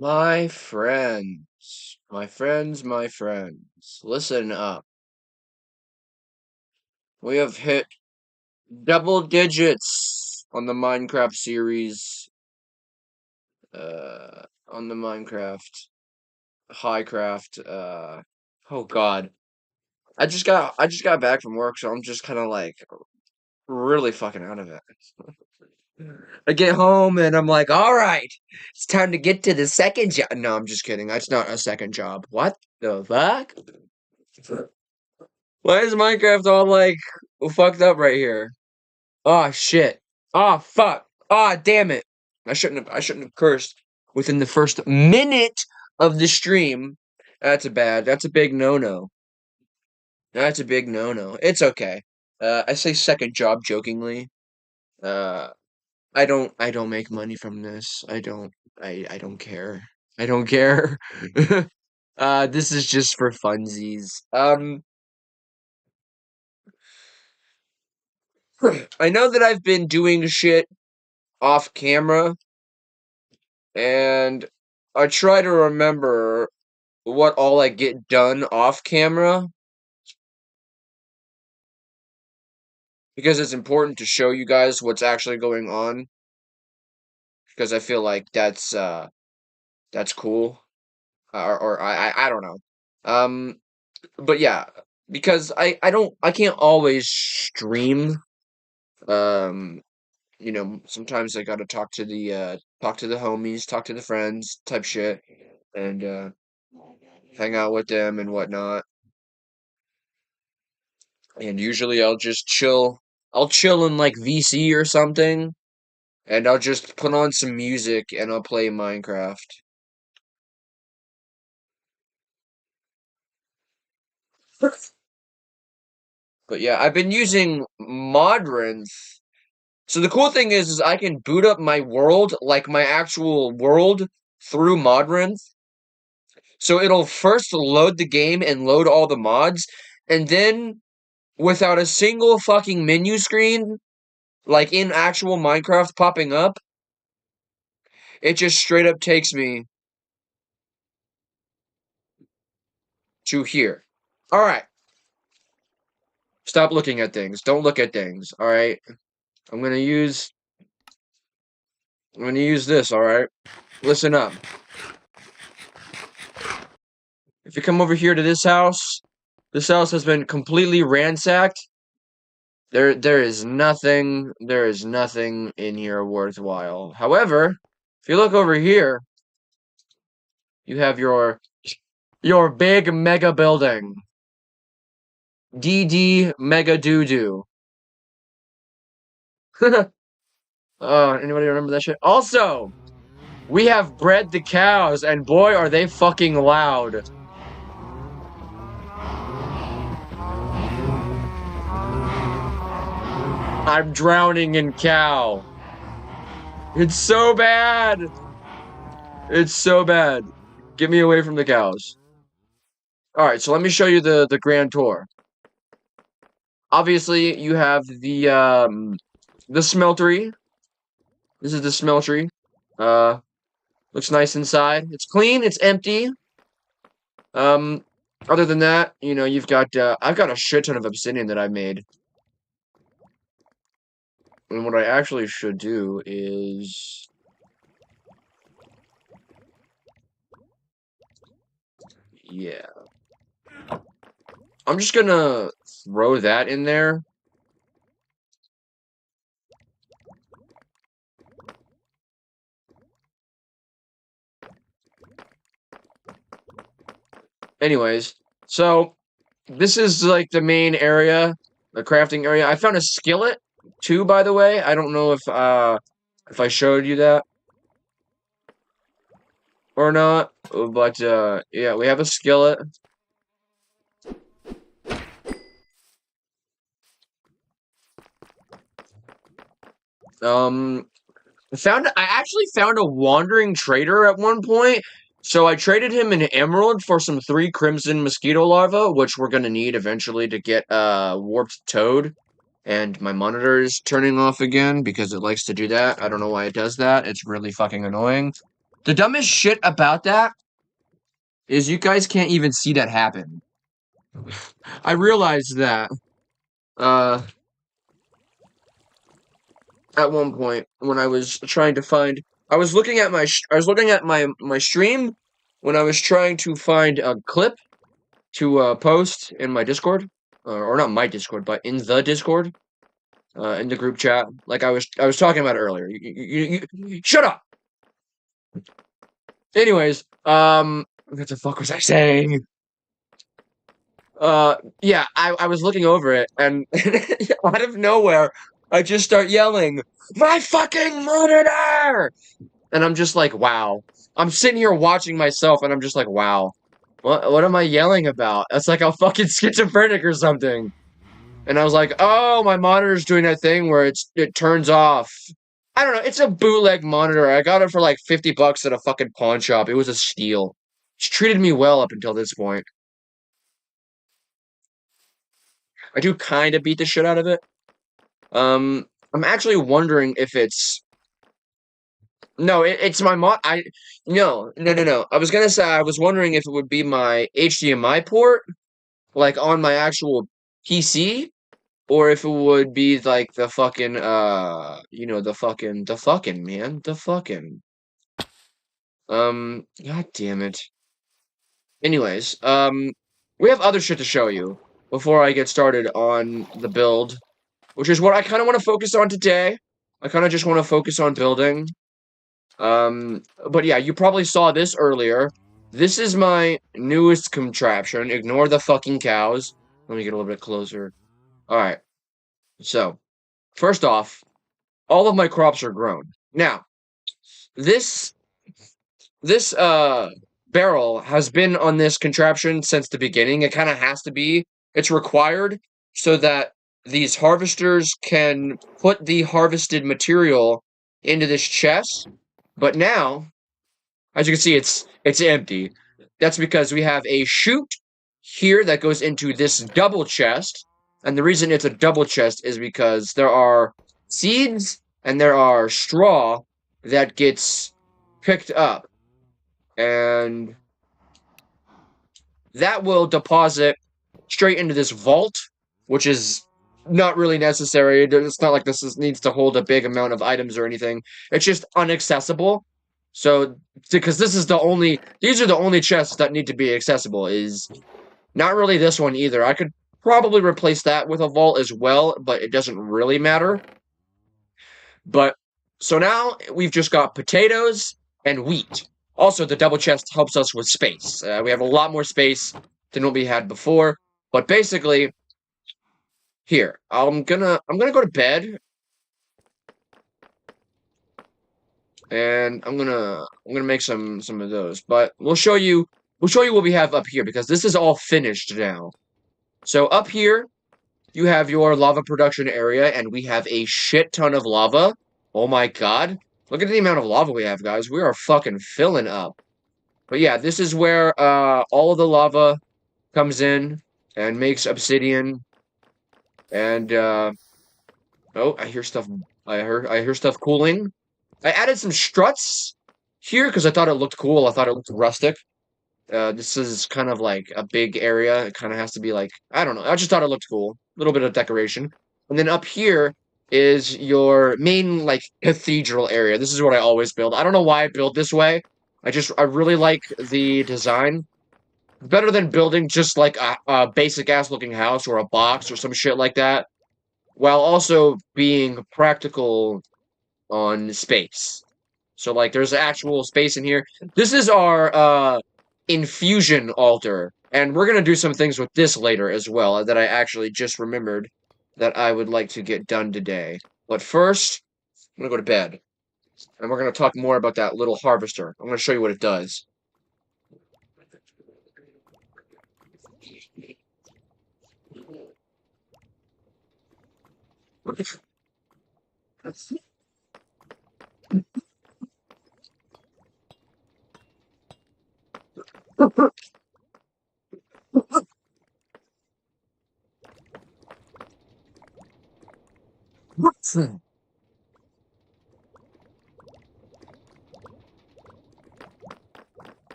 My friends, listen up. We have hit double digits on the Minecraft series, on the Minecraft Highcraft. Oh God, I just got back from work, so I'm just kind of like really fucking out of it. I get home and I'm like, all right, it's time to get to the second job. No, I'm just kidding. That's not a second job. What the fuck? Why is Minecraft all like fucked up right here? Oh shit. Oh fuck. Oh damn it. I shouldn't have cursed within the first minute of the stream. That's a big no-no. That's a big no-no. It's okay. I say second job jokingly. Uh I don't make money from this. I don't care. I don't care. This is just for funsies. I know that I've been doing shit off camera, and I try to remember what all I get done off camera because it's important to show you guys what's actually going on because I feel like that's cool or I don't know. Um but yeah, because I can't always stream. Um Sometimes I got to talk to the homies, talk to the friends type shit and hang out with them and whatnot. And usually I'll just chill. I'll chill in like VC or something, and I'll just put on some music and I'll play Minecraft. But yeah, I've been using Modrinth. So the cool thing is I can boot up my world, like my actual world, through Modrinth. So it'll first load the game and load all the mods, and then without a single fucking menu screen, like in actual Minecraft popping up, it just straight up takes me to here. All right. Stop looking at things. Don't look at things. All right. I'm gonna use. I'm gonna use this. All right. Listen up. If you come over here to this house has been completely ransacked. There is nothing. There is nothing in here worthwhile. However, if you look over here, you have your big mega building. DD Mega Doo Doo. Anybody remember that shit? Also, we have bred the cows, and boy, are they fucking loud. I'm drowning in cow. It's so bad. It's so bad. Get me away from the cows. All right, so let me show you the grand tour. Obviously, you have the smeltery. This is the smeltery. Uh, Looks nice inside. It's clean. It's empty. Um, Other than that, you've got I've got a shit ton of obsidian that I made. And what I actually should do is yeah. I'm just gonna throw that in there. Anyways, so this is like the main area, the crafting area. I found a skillet too, by the way. I don't know if I showed you that or not, but yeah, we have a skillet. Um I actually found a wandering trader at one point. So I traded him an emerald for some 3 crimson mosquito larvae, which we're gonna need eventually to get warped toad. And my monitor is turning off again because it likes to do that. I don't know why it does that. It's really fucking annoying. The dumbest shit about that is you guys can't even see that happen. I realized that uh at one point when I was trying to find I was looking at my stream when I was trying to find a clip to post in my Discord, or not my Discord, but in the Discord, in the group chat, like I was talking about earlier. You shut up. Anyways, what the fuck was I saying? Yeah, I was looking over it, and out of nowhere, I just start yelling, "My fucking monitor!" And I'm just like, wow. I'm sitting here watching myself, and I'm just like, wow. What am I yelling about? It's like I'm fucking schizophrenic or something. And I was like, oh, my monitor's doing that thing where it turns off. I don't know. It's a bootleg monitor. I got it for like 50 bucks at a fucking pawn shop. It was a steal. It's treated me well up until this point. I do kind of beat the shit out of it. I'm actually wondering if it's no, it's my mod. No. I was gonna say I was wondering if it would be my HDMI port, like on my actual PC, or if it would be like the fucking the fucking man, the fucking god damn it. Anyways, we have other shit to show you before I get started on the build, which is what I kind of want to focus on today. I kind of just want to focus on building. But yeah, you probably saw this earlier. This is my newest contraption. Ignore the fucking cows. Let me get a little bit closer. Alright, so, first off, all of my crops are grown. Now, this this barrel has been on this contraption since the beginning. It kind of has to be. It's required so that these harvesters can put the harvested material into this chest. But now, as you can see, it's empty. That's because we have a chute here that goes into this double chest. And the reason it's a double chest is because there are seeds and there are straw that gets picked up. And that will deposit straight into this vault, which is not really necessary. It's not like needs to hold a big amount of items or anything. It's just unaccessible. So, because these are the only chests that need to be accessible, is not really this one either. I could probably replace that with a vault as well, but it doesn't really matter. But, so now we've just got potatoes and wheat. Also, the double chest helps us with space. We have a lot more space than what we had before. But basically, here, I'm gonna go to bed, and I'm gonna make some of those. But we'll show you what we have up here because this is all finished now. So up here, you have your lava production area, and we have a shit ton of lava. Oh my god. Look at the amount of lava we have, guys. We are fucking filling up. But yeah, this is where all of the lava comes in and makes obsidian. And oh, I hear stuff cooling. I added some struts here because I thought it looked cool. I thought it looked rustic. This is kind of like a big area. It kind of has to be like, I don't know. I just thought it looked cool. A little bit of decoration. And then up here is your main, like, cathedral area. This is what I always build. I don't know why I build this way. I really like the design. Better than building just like a basic-ass looking house or a box or some shit like that, while also being practical on space. So, like, there's actual space in here. This is our, infusion altar. And we're gonna do some things with this later as well that I actually just remembered that I would like to get done today. But first, I'm gonna go to bed. And we're gonna talk more about that little harvester. I'm gonna show you what it does.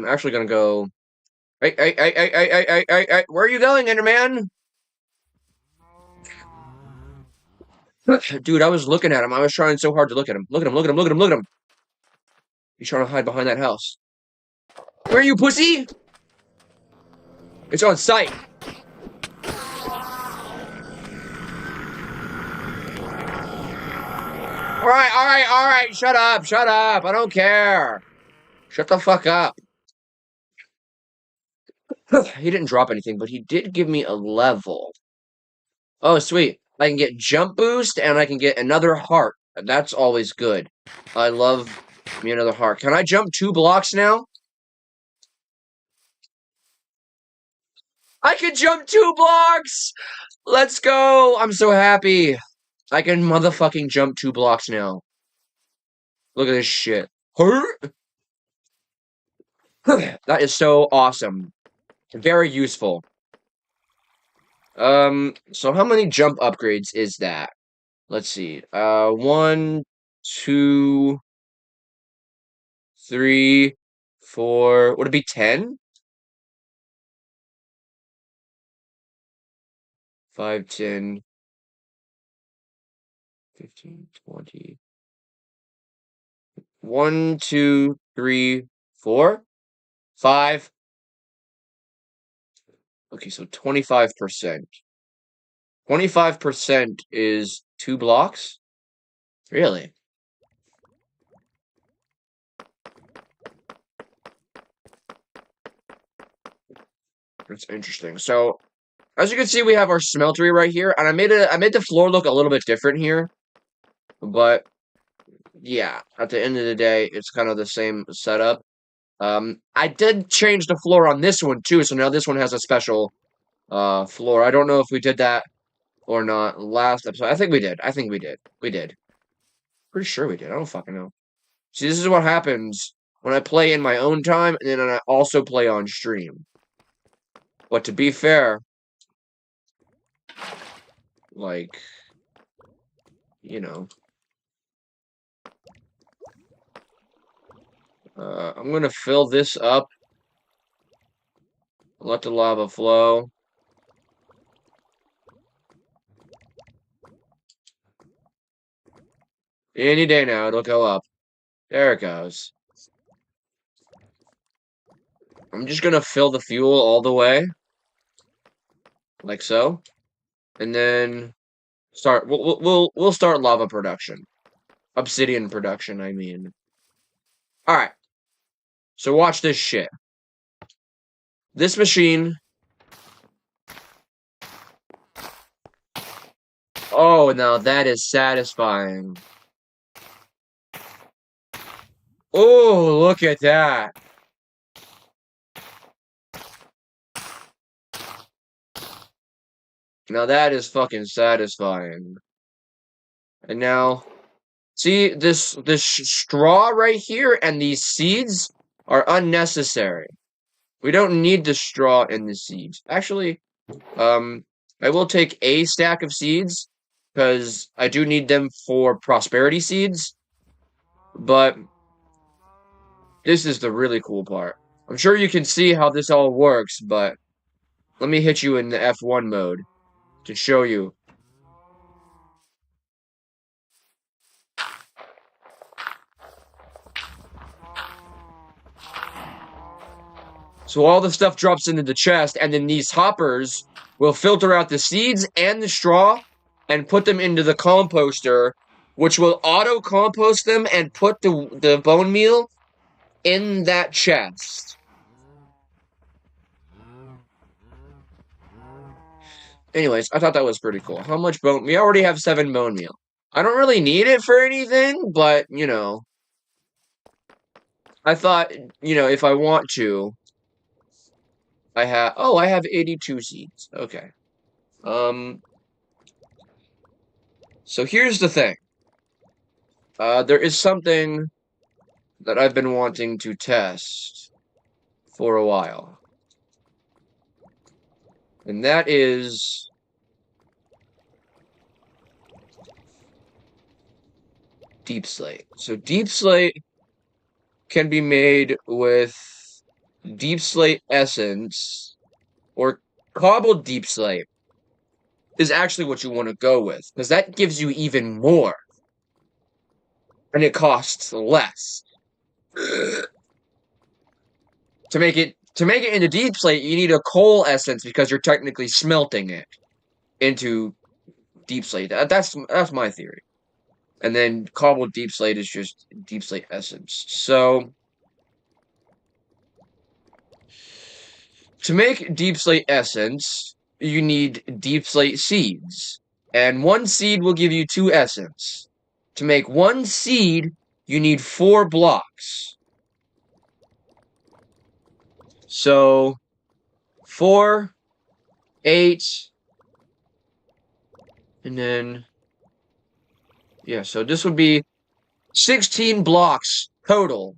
I'm actually gonna go. Hey, where are you going, Enderman? Dude, I was looking at him. I was trying so hard to look at him. Look at him, look at him, look at him, look at him. He's trying to hide behind that house. Where are you, pussy? It's on sight. All right. Shut up, shut up. I don't care. Shut the fuck up. He didn't drop anything, but he did give me a level. Oh, sweet. I can get jump boost and I can get another heart. That's always good. I love me another heart. Can I jump 2 blocks now? I can jump 2 blocks! Let's go! I'm so happy. I can motherfucking jump 2 blocks now. Look at this shit. That is so awesome. Very useful. So how many jump upgrades is that? Let's see. 1, 2, 3, 4. Would it be 10? 5, 10, 15, 20. 1, 2, 3, 4, 5. Okay, so 25%. 25% is 2 blocks? Really? That's interesting. So, as you can see, we have our smeltery right here, and I made the floor look a little bit different here, but yeah, at the end of the day, it's kind of the same setup. I did change the floor on this one too, so now this one has a special floor. I don't know if we did that or not last episode. I think we did. I think we did. We did. Pretty sure we did. I don't fucking know. See, this is what happens when I play in my own time, and then I also play on stream. But to be fair, like, you know, I'm gonna fill this up. Let the lava flow. Any day now, it'll go up. There it goes. I'm just gonna fill the fuel all the way. Like so. And then start we'll start lava production. Obsidian production, I mean. Alright. So watch this shit. This machine. Oh, now that is satisfying. Oh, look at that. Now that is fucking satisfying. And now, see this straw right here and these seeds are unnecessary. We don't need the straw and the seeds. Actually, I will take a stack of seeds because I do need them for prosperity seeds. But this is the really cool part. I'm sure you can see how this all works, but let me hit you in the F1 mode to show you. So all the stuff drops into the chest, and then these hoppers will filter out the seeds and the straw and put them into the composter, which will auto-compost them and put the bone meal in that chest. Anyways, I thought that was pretty cool. How much bone? We already have 7 bone meal. I don't really need it for anything, but, you know, I thought, you know, if I want to, I have 82 seeds. Okay. So here's the thing. There is something that I've been wanting to test for a while. And that is deep slate. So deep slate can be made with deep slate essence or cobbled deep slate is actually what you want to go with, because that gives you even more, and it costs less. To make it into deep slate, you need a coal essence because you're technically smelting it into deep slate. That's my theory. And then cobbled deep slate is just deep slate essence. So to make deep slate essence, you need deep slate seeds. And one seed will give you 2 essence. To make 1 seed, you need 4 blocks. So 4, 8, and then yeah, so this would be 16 blocks total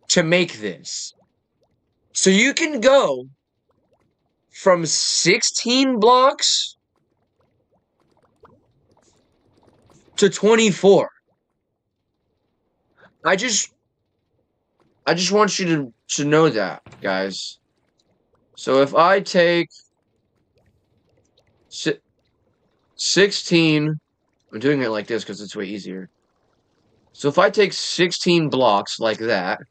to make this. So you can go from 16 blocks to 24. I just want you to know that, guys. So if I take 16, I'm doing it like this because it's way easier. So if I take 16 blocks like that,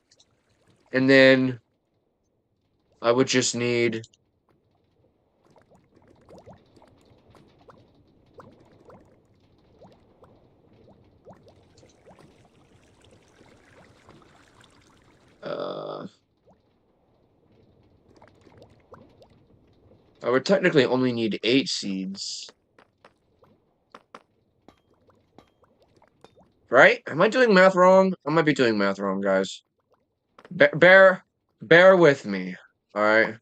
and then I would just need I would technically only need 8 seeds. Right? Am I doing math wrong? I might be doing math wrong, guys. Bear with me. Alright?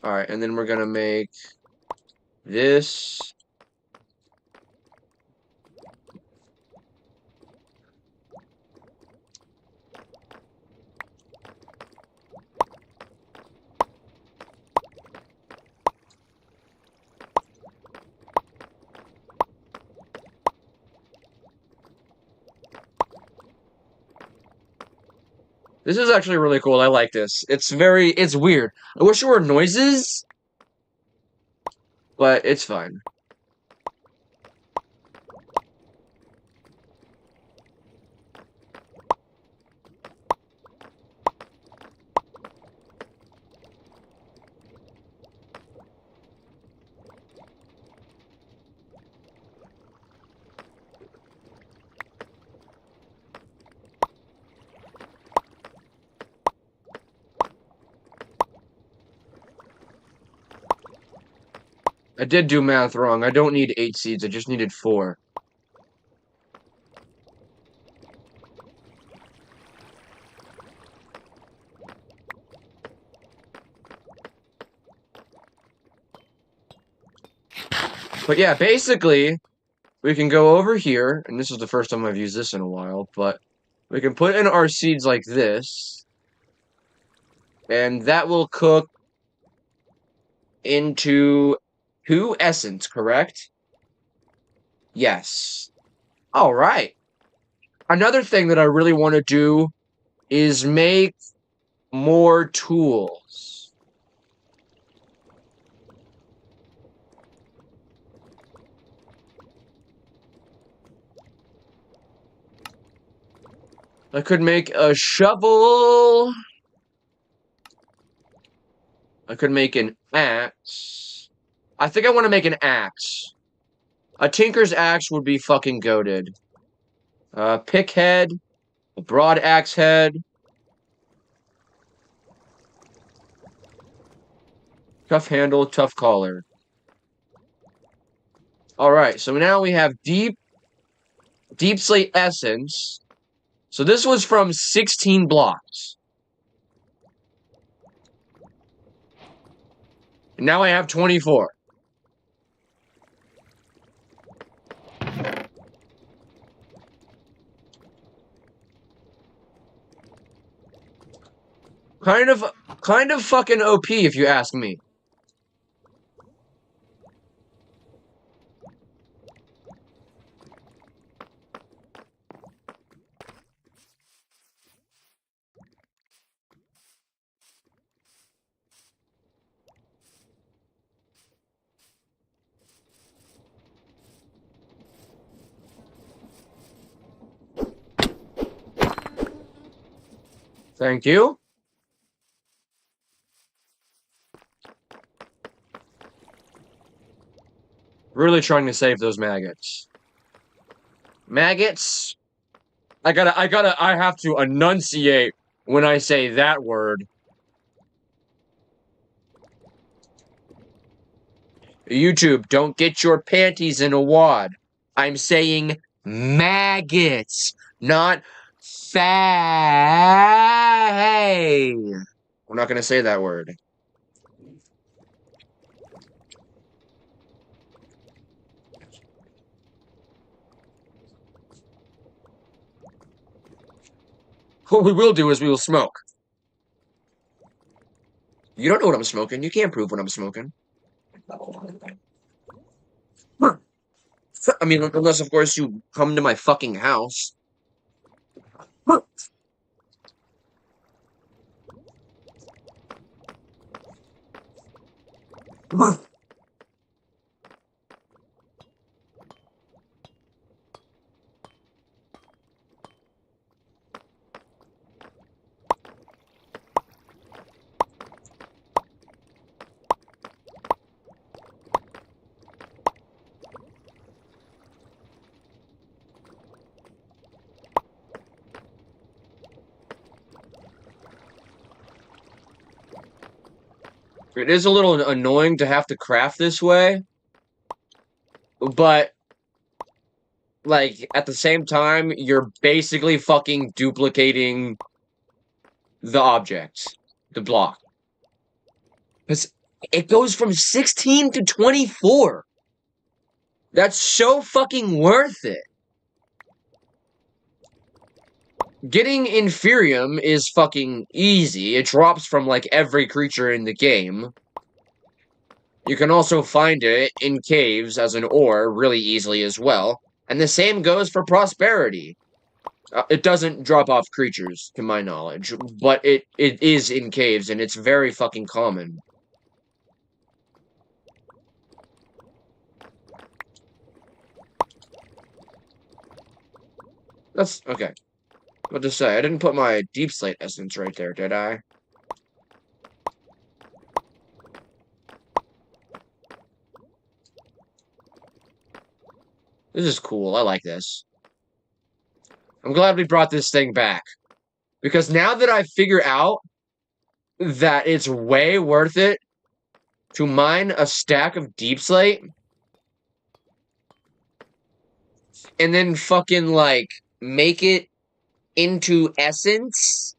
Alright, and then we're gonna make this. This is actually really cool. I like this. It's weird. I wish there were noises, but it's fine. I did do math wrong. I don't need 8 seeds. I just needed 4. But yeah, basically, we can go over here, and this is the first time I've used this in a while, but we can put in our seeds like this, and that will cook into 2 essence, correct? Yes. All right. Another thing that I really want to do is make more tools. I could make a shovel. I could make an axe. I think I want to make an axe. A tinker's axe would be fucking goated. Pick head, a broad axe head, tough handle, tough collar. Alright, so now we have deep slate essence. So this was from 16 blocks. And now I have 24. Kind of fucking OP if you ask me. Thank you. Really trying to save those maggots. Maggots? I have to enunciate when I say that word. YouTube, don't get your panties in a wad. I'm saying maggots, not fay. We're not gonna say that word. What we will do is we will smoke. You don't know what I'm smoking. You can't prove what I'm smoking. I mean, unless, of course, you come to my fucking house. It is a little annoying to have to craft this way, but, like, at the same time, you're basically fucking duplicating the object, the block. Because it goes from 16 to 24. That's so fucking worth it. Getting Inferium is fucking easy. It drops from, like, every creature in the game. You can also find it in caves as an ore really easily as well. And the same goes for Prosperity. It doesn't drop off creatures, to my knowledge, but it is in caves, and it's very fucking common. That's okay. What to say? I didn't put my deep slate essence right there, did I? This is cool. I like this. I'm glad we brought this thing back. Because now that I figure out that it's way worth it to mine a stack of deep slate and then fucking, like, make it into essence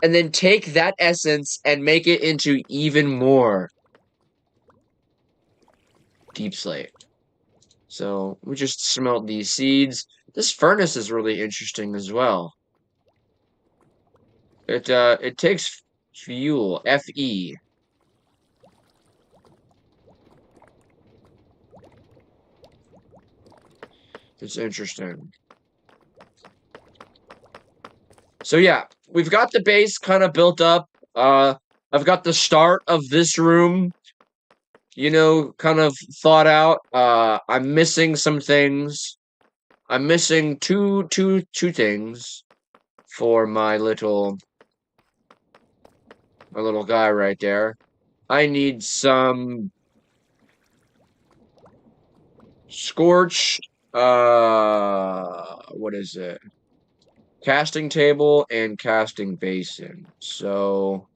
and then take that essence and make it into even more deep slate. So we just smelt these seeds. This furnace is really interesting as well. It takes fuel, Fe. It's interesting. So yeah, we've got the base kind of built up. I've got the start of this room, you know, kind of thought out. I'm missing some things. I'm missing two things for my little guy right there. I need some scorch. What is it? Casting table and casting basin. So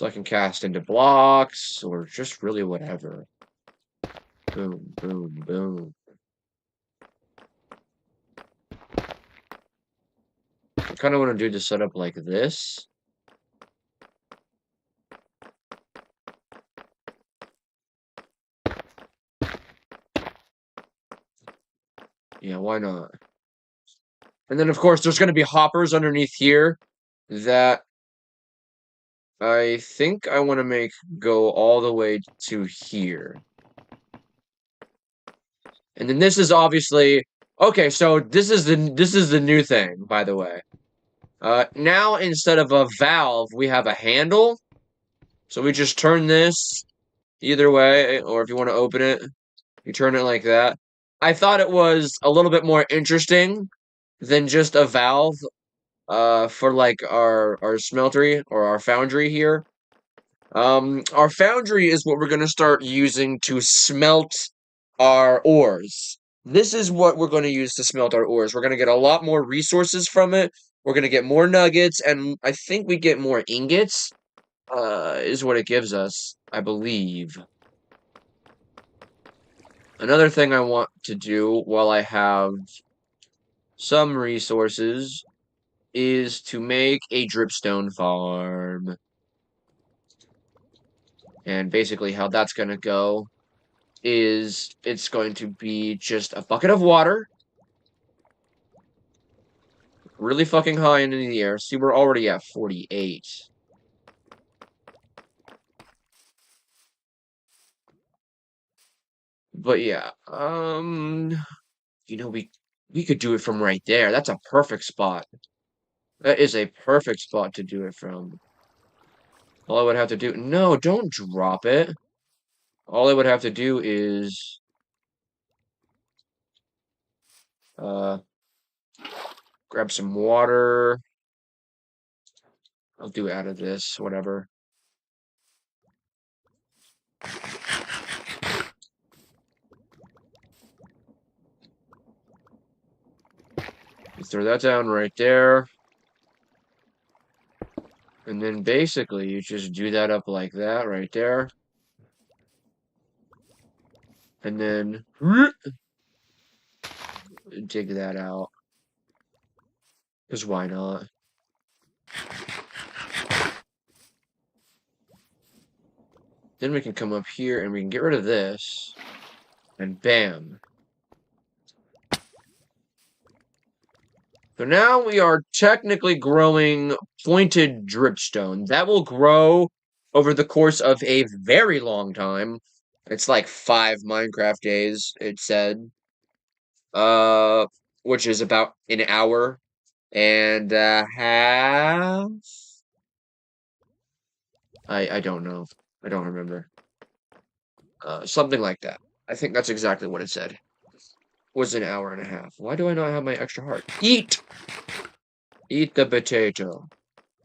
I can cast into blocks or just really whatever. Boom, boom, boom. I kind of want to do the setup like this. Yeah, why not? And then, of course, there's going to be hoppers underneath here that I think I want to make go all the way to here. And then this is obviously Okay, so this is the new thing, by the way. Now instead of a valve, we have a handle. So we just turn this either way, or if you want to open it, you turn it like that. I thought it was a little bit more interesting than just a valve for like our smeltery or our foundry here. Our foundry is what we're gonna start using to smelt our ores. This is what we're gonna use to smelt our ores. We're gonna get a lot more resources from it. We're gonna get more nuggets, and I think we get more ingots, is what it gives us, I believe. Another thing I want to do while I have some resources is to make a dripstone farm. And basically how that's gonna go is it's going to be just a bucket of water, really fucking high into the air. See, we're already at 48. But yeah, we could do it from right there. That's a perfect spot. That is a perfect spot to do it from. All I would have to do, no, don't drop it. All I would have to do is, uh, grab some water. I'll do it out of this, whatever. Throw that down right there. And then basically you just do that up like that right there. And then dig that out. Because why not? Then we can come up here and we can get rid of this. And bam. So now we are technically growing pointed dripstone. That will grow over the course of a very long time. It's like 5 Minecraft days, it said. Uh, which is about an hour and a half. I don't know. I don't remember. Something like that. I think that's exactly what it said. Was an hour and a half. Why do I not have my extra heart? Eat! Eat the potato.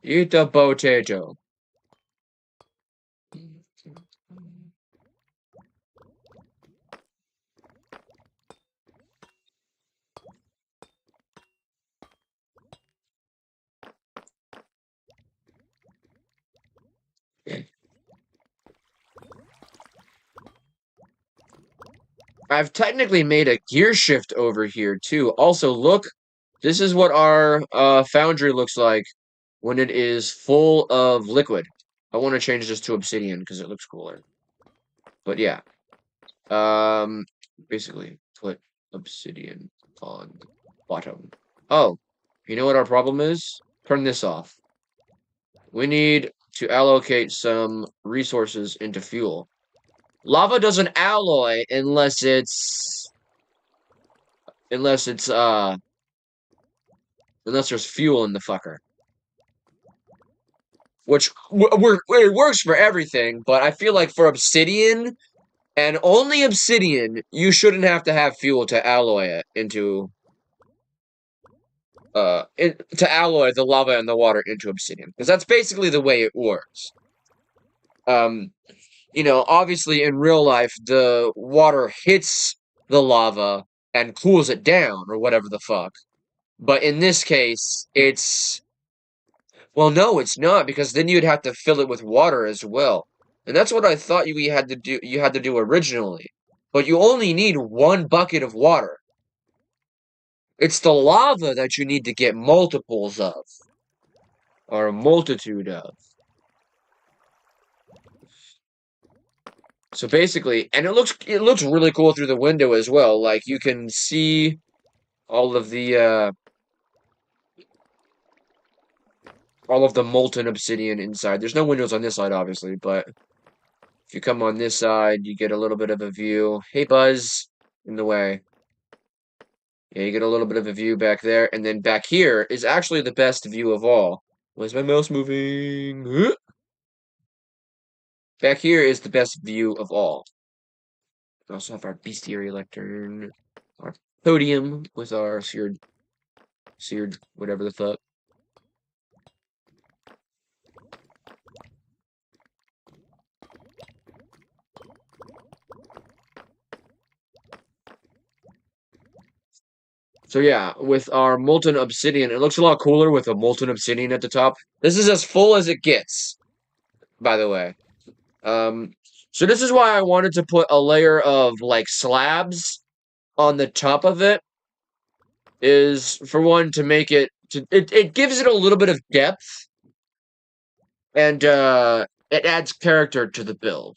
Eat the potato. I've technically made a gear shift over here too. Also, look, this is what our foundry looks like when it is full of liquid. I want to change this to obsidian because it looks cooler. But yeah, um, basically put obsidian on bottom. Oh, you know what our problem is? Turn this off. We need to allocate some resources into fuel. Lava doesn't alloy unless it's unless there's fuel in the fucker. Which it works for everything, but I feel like for obsidian and only obsidian, you shouldn't have to have fuel to alloy it into to alloy the lava and the water into obsidian, because that's basically the way it works. Um, obviously in real life, the water hits the lava and cools it down or whatever the fuck. But in this case, well, no, it's not, because then you'd have to fill it with water as well. And that's what I thought you had to do originally. But you only need one bucket of water. It's the lava that you need to get multiples of. Or a multitude of. So basically, and it looks really cool through the window as well. Like you can see all of the molten obsidian inside. There's no windows on this side, obviously, but if you come on this side, you get a little bit of a view. Hey, Buzz, in the way. Yeah, you get a little bit of a view back there, and then back here is actually the best view of all. Where's my mouse moving? Huh? Back here is the best view of all. We also have our bestiary lectern, our podium with our seared whatever the fuck. So yeah, with our molten obsidian, it looks a lot cooler with a molten obsidian at the top. This is as full as it gets, by the way. Um, so this is why I wanted to put a layer of like slabs on the top of it, is for one to make it it gives it a little bit of depth, and it adds character to the build,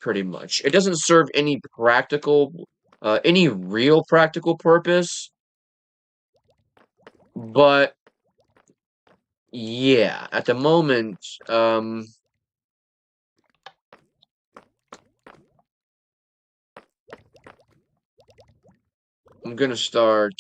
pretty much. It doesn't serve any any real practical purpose, but yeah, at the moment, I'm gonna start,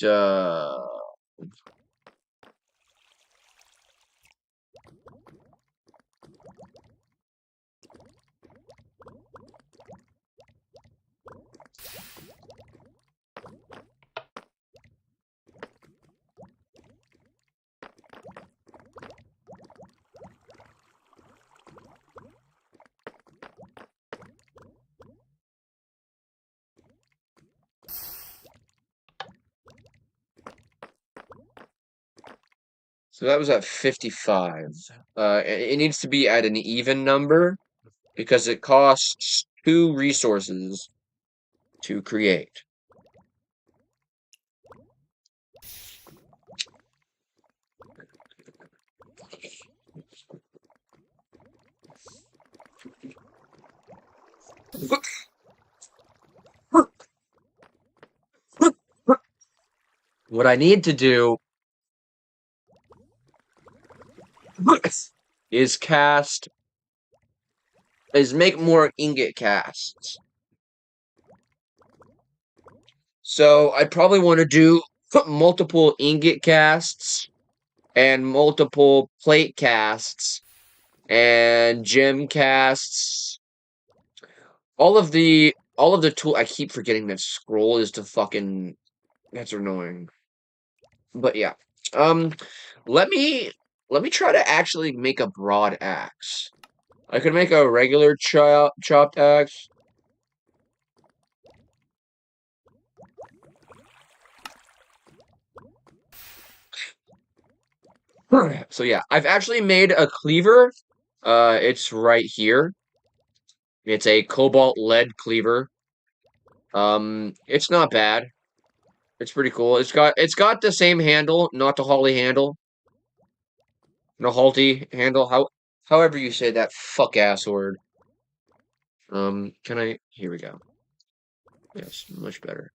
so that was at 55. It needs to be at an even number because it costs 2 resources to create. What I need to do is make more ingot casts. So I probably want to do multiple ingot casts and multiple plate casts and gem casts. All of the tool. I keep forgetting that scroll is to fucking. That's annoying. But yeah. Um, let me try to actually make a broad axe. I could make a regular chopped axe. So yeah, I've actually made a cleaver. It's right here. It's a cobalt lead cleaver. It's not bad. It's pretty cool. It's got the same handle, not the holly handle. No halty handle. However you say that fuck ass word. Can I? Here we go. Yes, much better.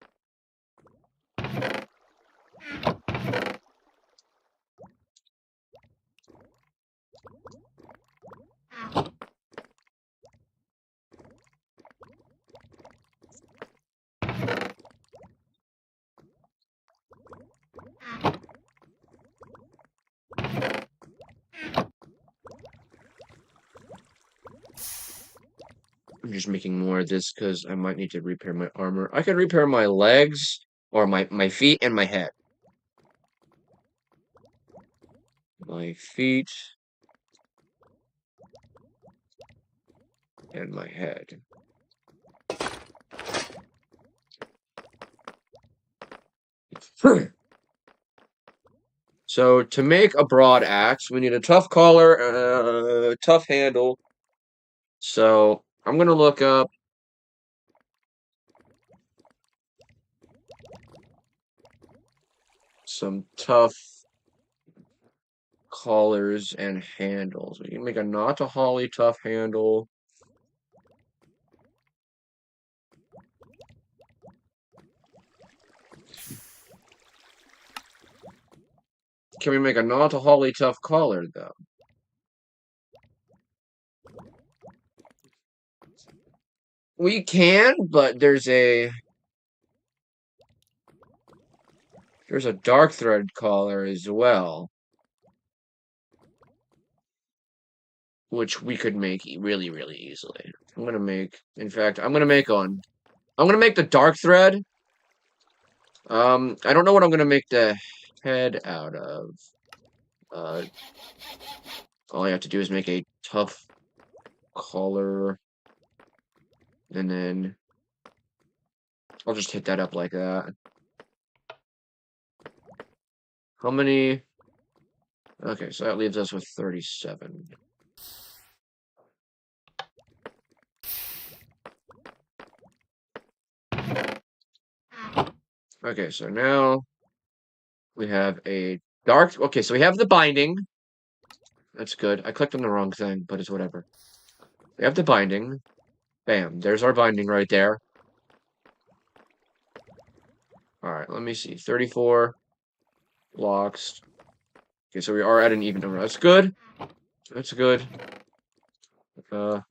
I'm just making more of this because I might need to repair my armor. I could repair my legs or my feet and my head. My feet and my head. So to make a broad axe, we need a tough collar, tough handle. So I'm gonna look up some tough collars and handles. We can make a not a holly tough handle. Can we make a not a holly tough collar though? We can, but there's a There's a dark thread collar as well, which we could make really, really easily. I'm gonna make, in fact, I'm gonna make one. I'm gonna make the dark thread. I don't know what I'm gonna make the head out of. Uh, all I have to do is make a tough collar, and then I'll just hit that up like that. How many? Okay, so that leaves us with 37. Okay, so now we have a dark. Okay, so we have the binding. That's good. I clicked on the wrong thing, but it's whatever. We have the binding. Bam, there's our binding right there. Alright, let me see. 34 blocks. Okay, so we are at an even number. That's good. That's good. Uh,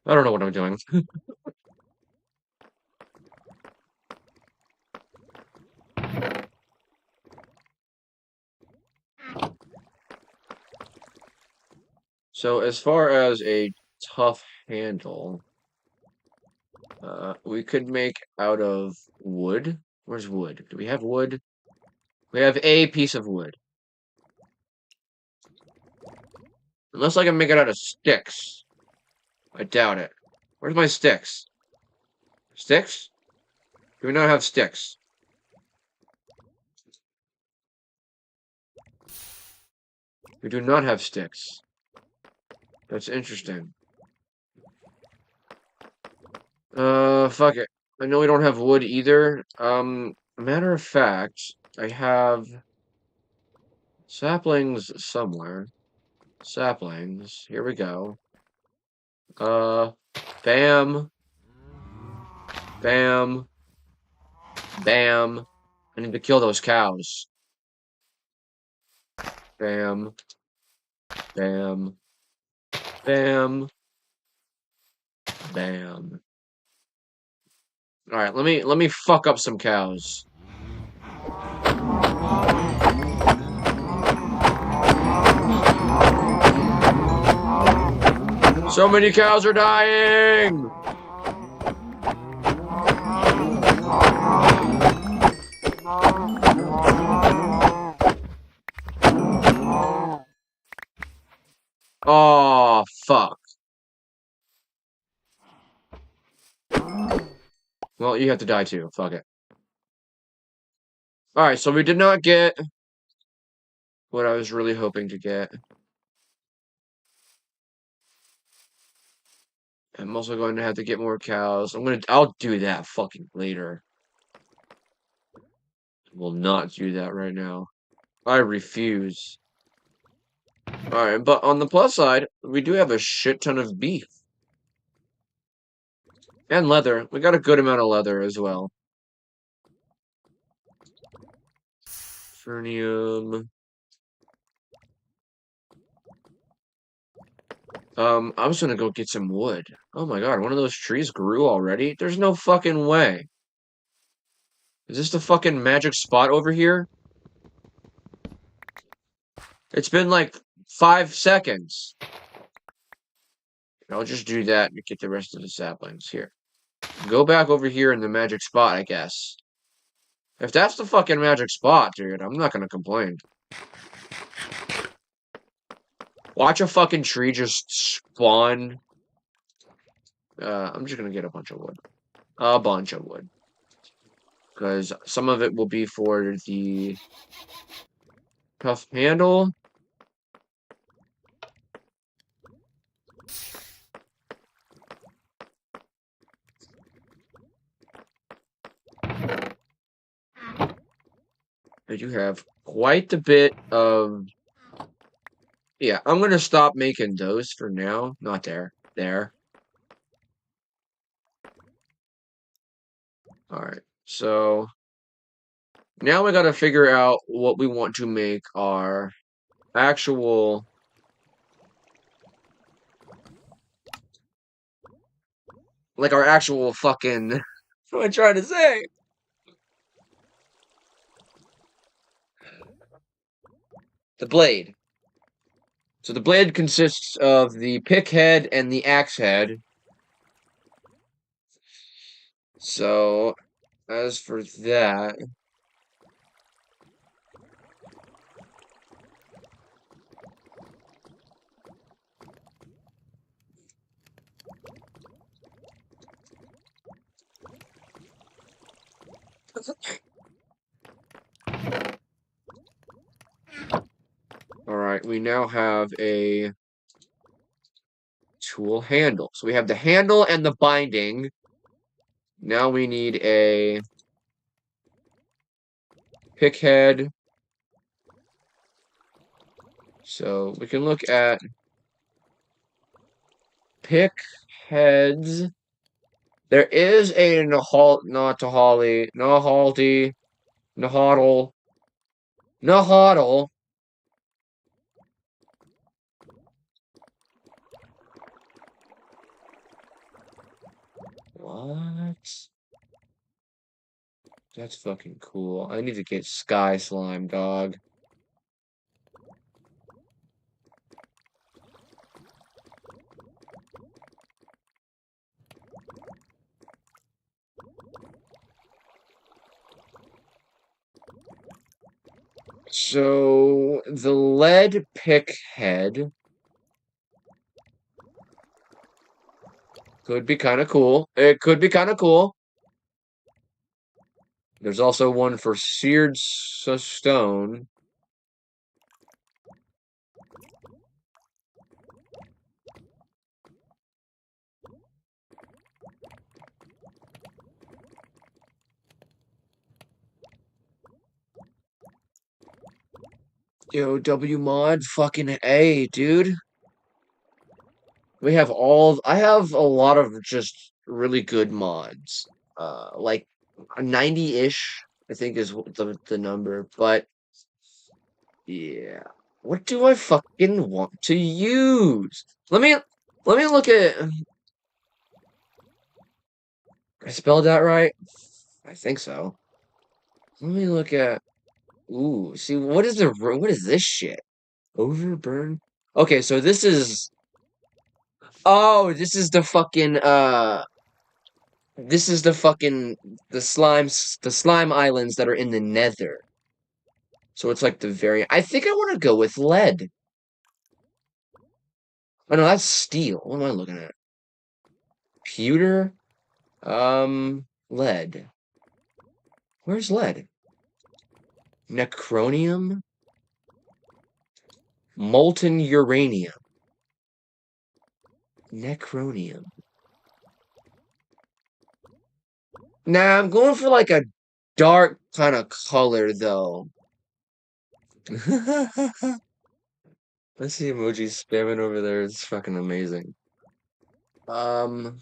I don't know what I'm doing. So as far as a tough handle, we could make out of wood. Where's wood? Do we have wood? We have a piece of wood. Unless I can make it out of sticks. I doubt it. Where's my sticks? Sticks? Do we not have sticks? We do not have sticks. That's interesting. Fuck it. I know we don't have wood either. Matter of fact, I have saplings somewhere. Saplings. Here we go. Uh, bam, bam, bam. I need to kill those cows. Bam, bam, bam, bam. All right, let me fuck up some cows. So many cows are dying. Oh, fuck. Well, you have to die too. Fuck it. Alright, so we did not get what I was really hoping to get. I'm also going to have to get more cows. I'll do that fucking later. I will not do that right now. I refuse. Alright, but on the plus side, we do have a shit ton of beef. And leather. We got a good amount of leather as well. Fernium. I was gonna go get some wood. Oh my god, one of those trees grew already? There's no fucking way. Is this the fucking magic spot over here? It's been like 5 seconds. I'll just do that and get the rest of the saplings. Here. Go back over here in the magic spot, I guess. If that's the fucking magic spot, dude, I'm not gonna complain. Watch a fucking tree just spawn. I'm just gonna get a bunch of wood. A bunch of wood. Because some of it will be for the tough handle. I do have quite a bit of... Yeah, I'm gonna stop making those for now. Not there. There. Alright, so... Now we gotta figure out what we want to make our actual like our actual fucking. What am I trying to say? The blade. So the blade consists of the pick head and the axe head. So as for that, all right, we now have a tool handle. So we have the handle and the binding. Now we need a pick head. So we can look at pick heads. There is a Nahalti, Nahodl, Nahodl. What? That's fucking cool. I need to get Sky Slime, dog. So the lead pick head could be kind of cool. It could be kind of cool. There's also one for seared stone. Yo, W mod, fucking A, dude. We have all. I have a lot of just really good mods. Like 90-ish, I think is the number. But yeah, what do I fucking want to use? Let me look at. I spelled that right? I think so. Let me look at. Ooh, see what is this shit? Overburn. Okay, so this is. Oh, this is the fucking This is the fucking the slime islands that are in the Nether. So it's like the very. I think I want to go with lead. Oh no, that's steel. What am I looking at? Pewter. Lead. Where's lead? Necronium. Molten uranium. Necronium. Nah, I'm going for like a dark kind of color though. Let's see emojis spamming over there. It's fucking amazing. Um,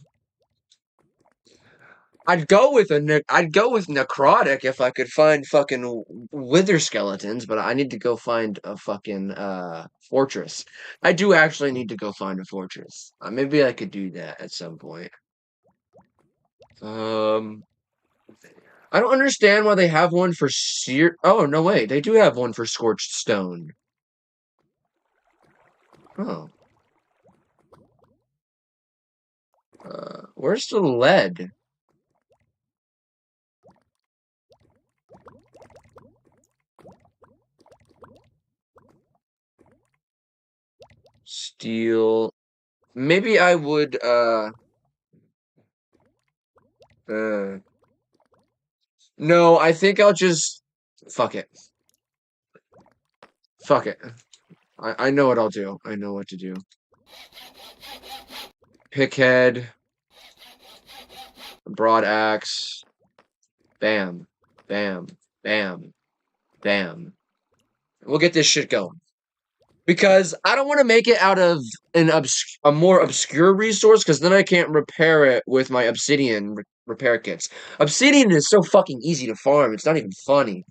I'd go with necrotic if I could find fucking wither skeletons, but I need to go find a fucking fortress. I do actually need to go find a fortress. Maybe I could do that at some point. Um, I don't understand why they have one for sear. Oh no, wait, they do have one for scorched stone. Oh, where's the lead? Steel. Maybe I would uh no, I think I'll just fuck it. Fuck it. I know what I'll do. I know what to do. Pickhead, broad axe, bam, bam, bam, bam. We'll get this shit going. Because I don't want to make it out of a more obscure resource, because then I can't repair it with my obsidian repair kits. Obsidian is so fucking easy to farm. It's not even funny.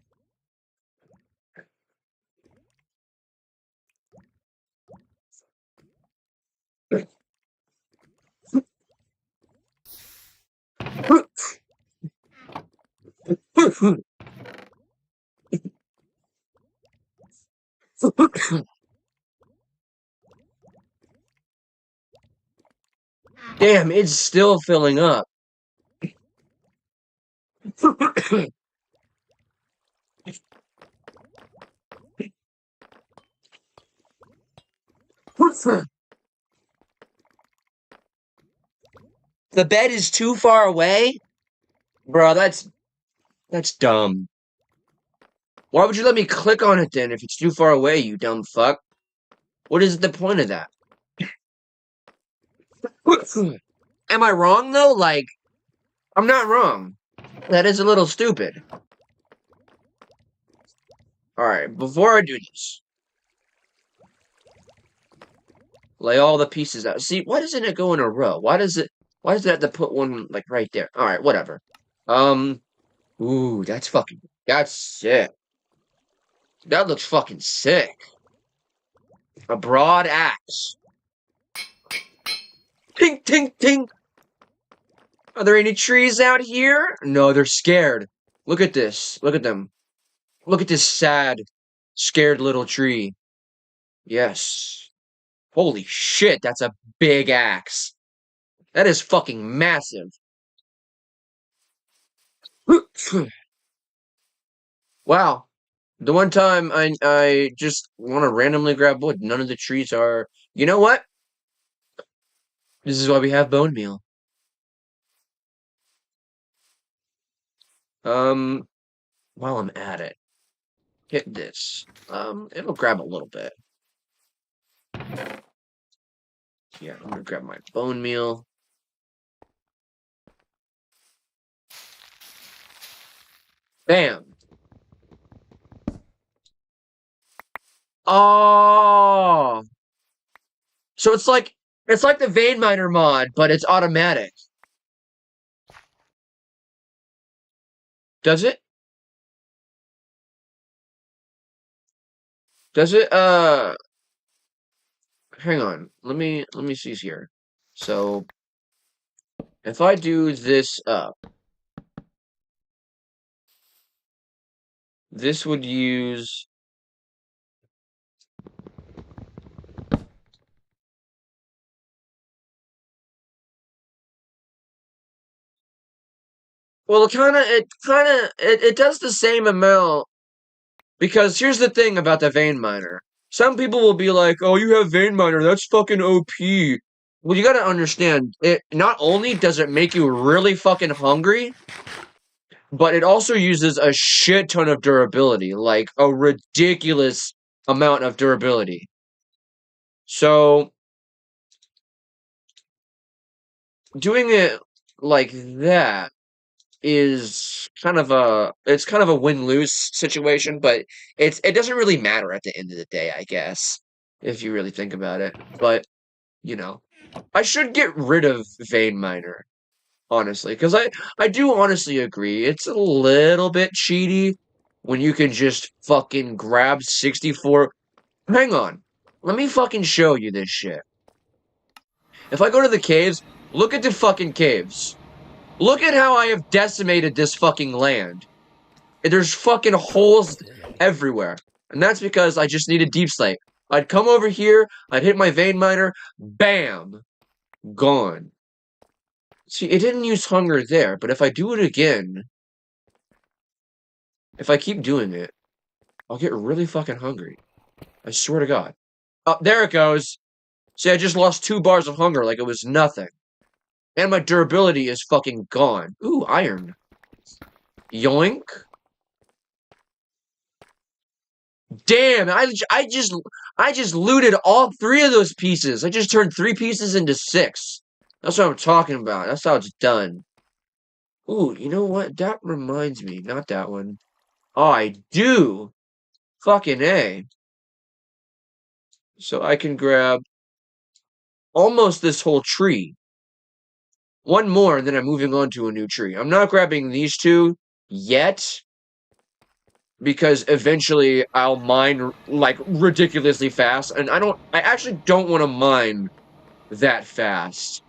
Damn, it's still filling up. The bed is too far away? Bro, that's dumb. Why would you let me click on it then if it's too far away, you dumb fuck? What is the point of that? Am I wrong though? Like, I'm not wrong. That is a little stupid. Alright, before I do this, lay all the pieces out. See, why doesn't it go in a row? Why does it have to put one like right there? Alright, whatever. Ooh, that's sick. That looks fucking sick. A broad axe. Tink, tink, tink. Are there any trees out here? No, they're scared. Look at this. Look at them. Look at this sad, scared little tree. Yes. Holy shit, that's a big axe. That is fucking massive. Wow. The one time I just want to randomly grab wood, none of the trees are. You know what? This is why we have bone meal. While I'm at it, hit this. It'll grab a little bit. Yeah, I'm gonna grab my bone meal. Bam. Oh. So it's like the vein miner mod, but it's automatic. Does it? Does it hang on. Let me see here. So if I do this up, this would use well it does the same amount because here's the thing about the vein miner. Some people will be like, "Oh, you have vein miner, that's fucking OP." Well, you gotta understand, it not only does it make you really fucking hungry, but it also uses a shit ton of durability, like a ridiculous amount of durability. So doing it like that is kind of a win-lose situation, but it doesn't really matter at the end of the day, I guess, if you really think about it. But, you know, I should get rid of Vein Miner, honestly, because I do honestly agree. It's a little bit cheaty when you can just fucking grab 64. Hang on. Let me fucking show you this shit. If I go to the caves, look at the fucking caves. Look at how I have decimated this fucking land. There's fucking holes everywhere. And that's because I just need a deep slate. I'd come over here, I'd hit my vein miner, bam! Gone. See, it didn't use hunger there, but if I do it again, if I keep doing it, I'll get really fucking hungry. I swear to God. Oh, there it goes. See, I just lost 2 bars of hunger like it was nothing. And my durability is fucking gone. Ooh, iron. Yoink. Damn, I just looted all 3 of those pieces. I just turned 3 pieces into 6. That's what I'm talking about. That's how it's done. Ooh, you know what? That reminds me. Not that one. Oh, I do. Fucking A. So I can grab almost this whole tree. One more, and then I'm moving on to a new tree. I'm not grabbing these 2 yet, because eventually I'll mine, like, ridiculously fast, and I actually don't want to mine that fast.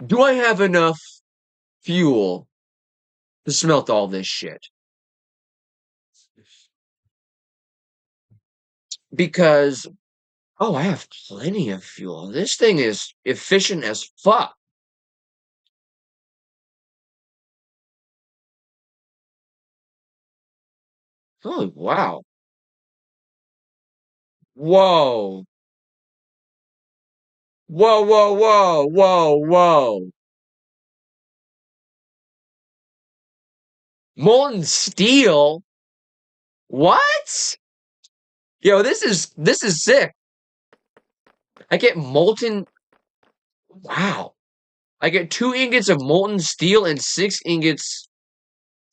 Do I have enough fuel to smelt all this shit. Because, oh, I have plenty of fuel. This thing is efficient as fuck. Oh, wow. Whoa. Whoa, whoa, whoa, whoa, whoa. Molten steel? What? Yo, this is sick. I get molten. Wow. I get 2 ingots of molten steel and 6 ingots.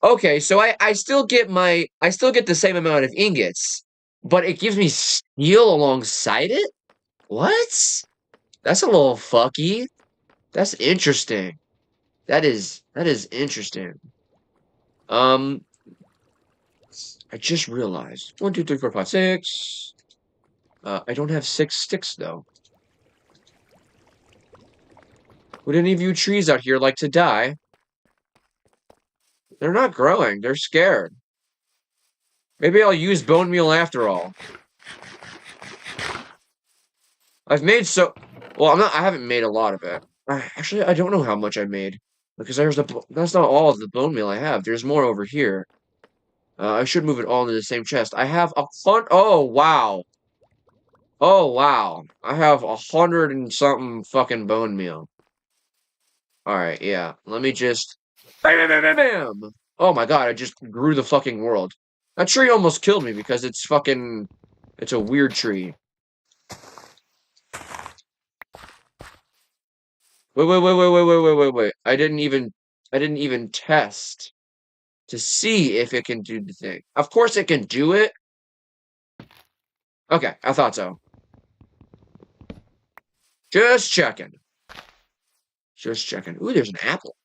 Okay, so I still get the same amount of ingots, but it gives me steel alongside it? What? That's a little fucky. That's interesting. That is interesting. Um, I just realized. 1, 2, 3, 4, 5, 6. I don't have 6 sticks though. Would any of you trees out here like to die? They're not growing. They're scared. Maybe I'll use bone meal after all. I've made so well. I haven't made a lot of it. Actually, I don't know how much I made because that's not all of the bone meal I have. There's more over here. I should move it all into the same chest. I have a fun. Oh wow. Oh wow. I have 100 and something fucking bone meal. All right, yeah. Let me just. Bam, bam, bam, bam, bam. Oh my god! I just grew the fucking world. That tree almost killed me because it's fucking. It's a weird tree. Wait, wait, wait, wait, wait, wait, wait, wait, wait. I didn't even test to see if it can do the thing. Of course it can do it. Okay, I thought so. Just checking. Just checking. Ooh, there's an apple.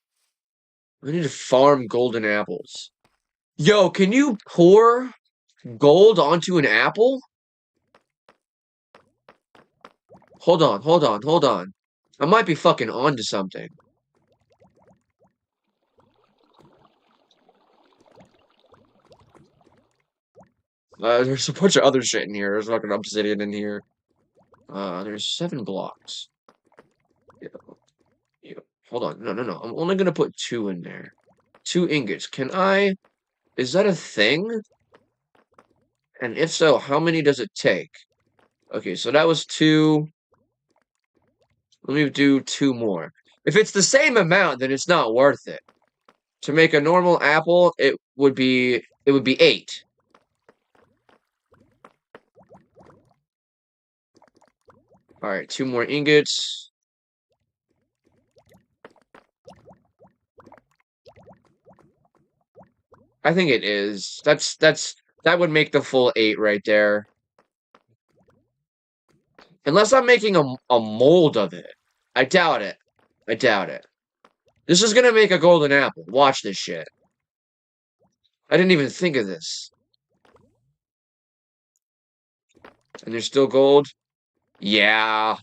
I need to farm golden apples. Yo, can you pour gold onto an apple? Hold on, hold on, hold on. I might be fucking onto something. There's a bunch of other shit in here. There's fucking obsidian in here. There's 7 blocks. Yeah, yeah. Hold on. No, no, no. I'm only gonna put 2 in there. 2 ingots. Can I? Is that a thing? And if so, how many does it take? Okay, so that was 2. Let me do 2 more. If it's the same amount, then it's not worth it. To make a normal apple, it would be 8. All right, 2 more ingots. I think it is. That would make the full 8 right there. Unless I'm making a mold of it. I doubt it. I doubt it. This is gonna make a golden apple. Watch this shit. I didn't even think of this. And there's still gold? Yeah.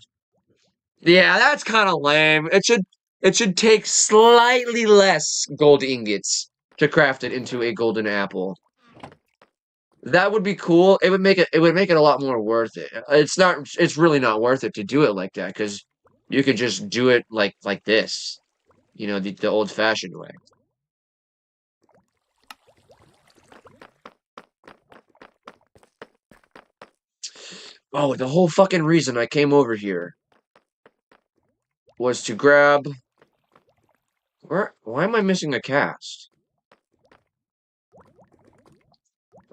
Yeah, that's kind of lame. It should take slightly less gold ingots to craft it into a golden apple. That would be cool. It would make it a lot more worth it. It's really not worth it to do it like that because you could just do it like this. The old-fashioned way. Oh, the whole fucking reason I came over here was to grab why am I missing a cast?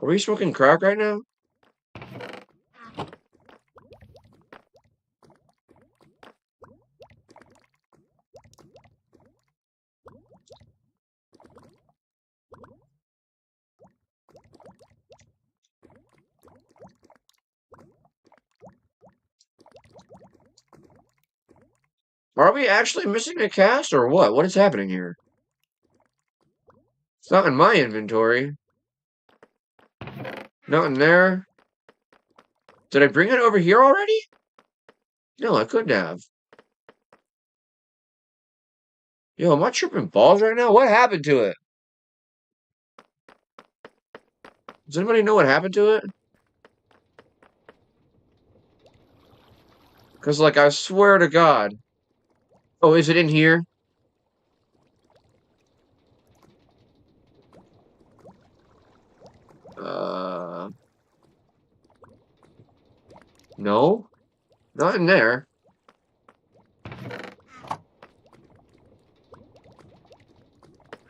Are we smoking crack right now? Are we actually missing a cast or what? What is happening here? It's not in my inventory. Not in there. Did I bring it over here already? No, I couldn't have. Yo, am I tripping balls right now? What happened to it? Does anybody know what happened to it? Because, like, I swear to God. Oh, is it in here? Uh, no, not in there. It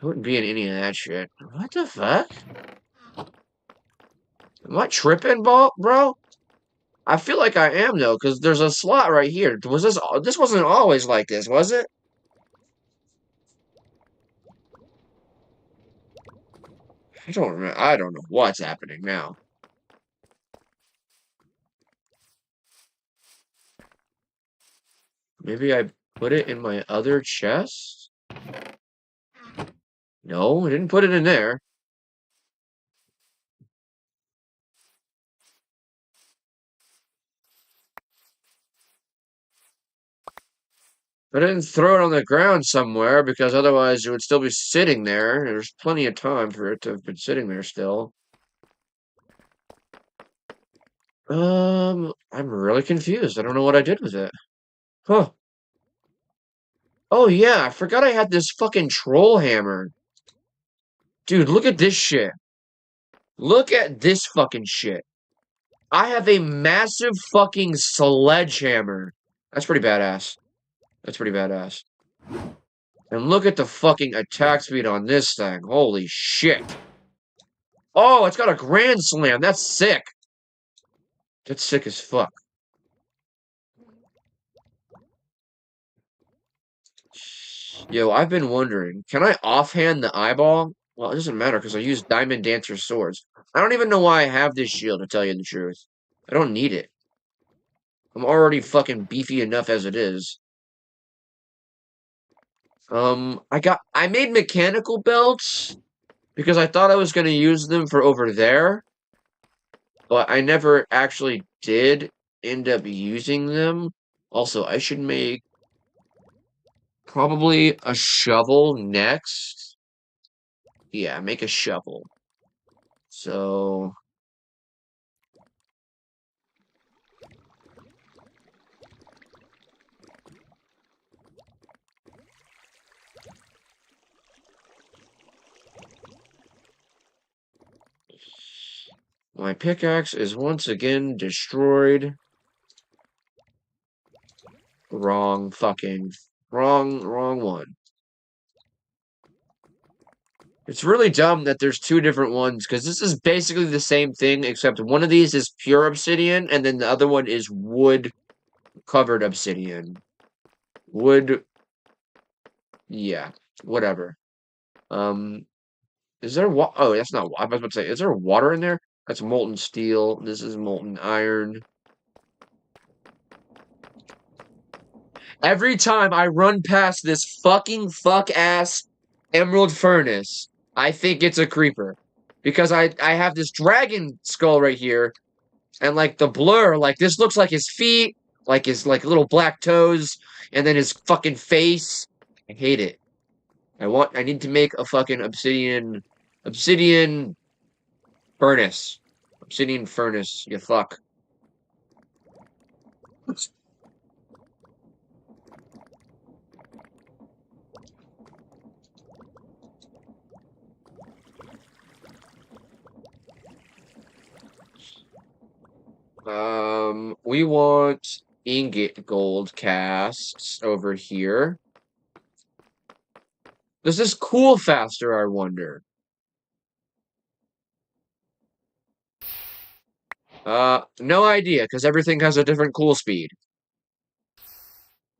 wouldn't be in any of that shit. What the fuck? Am I tripping, bro? I feel like I am though, because there's a slot right here. Was this? This wasn't always like this, was it? I don't remember. I don't know what's happening now. Maybe I put it in my other chest? No, I didn't put it in there. I didn't throw it on the ground somewhere because otherwise it would still be sitting there. There's plenty of time for it to have been sitting there still. I'm really confused. I don't know what I did with it. Huh. Oh yeah, I forgot I had this fucking troll hammer. Dude, look at this shit. Look at this fucking shit. I have a massive fucking sledgehammer. That's pretty badass. That's pretty badass. And look at the fucking attack speed on this thing. Holy shit. Oh, it's got a grand slam. That's sick. That's sick as fuck. Yo, I've been wondering, can I offhand the eyeball? Well, it doesn't matter because I use Diamond Dancer swords. I don't even know why I have this shield, to tell you the truth. I don't need it. I'm already fucking beefy enough as it is. I made mechanical belts because I thought I was gonna use them for over there, but I never actually did end up using them. Also, I should make probably a shovel next. Yeah, make a shovel. So, my pickaxe is once again destroyed. Wrong fucking, wrong one. It's really dumb that there's two different ones, because this is basically the same thing, except one of these is pure obsidian, and then the other one is wood-covered obsidian. Wood, yeah, whatever. Um, is there oh, that's not, I was about to say, is there water in there? That's molten steel. This is molten iron. Every time I run past this fucking fuck-ass emerald furnace, I think it's a creeper. Because I have this dragon skull right here, and like the blur, like this looks like his feet, like his like little black toes, and then his fucking face. I hate it. I need to make a fucking obsidian furnace. Obsidian furnace, you fuck. We want ingot gold casts over here. Does this cool faster, I wonder? No idea, because everything has a different cool speed.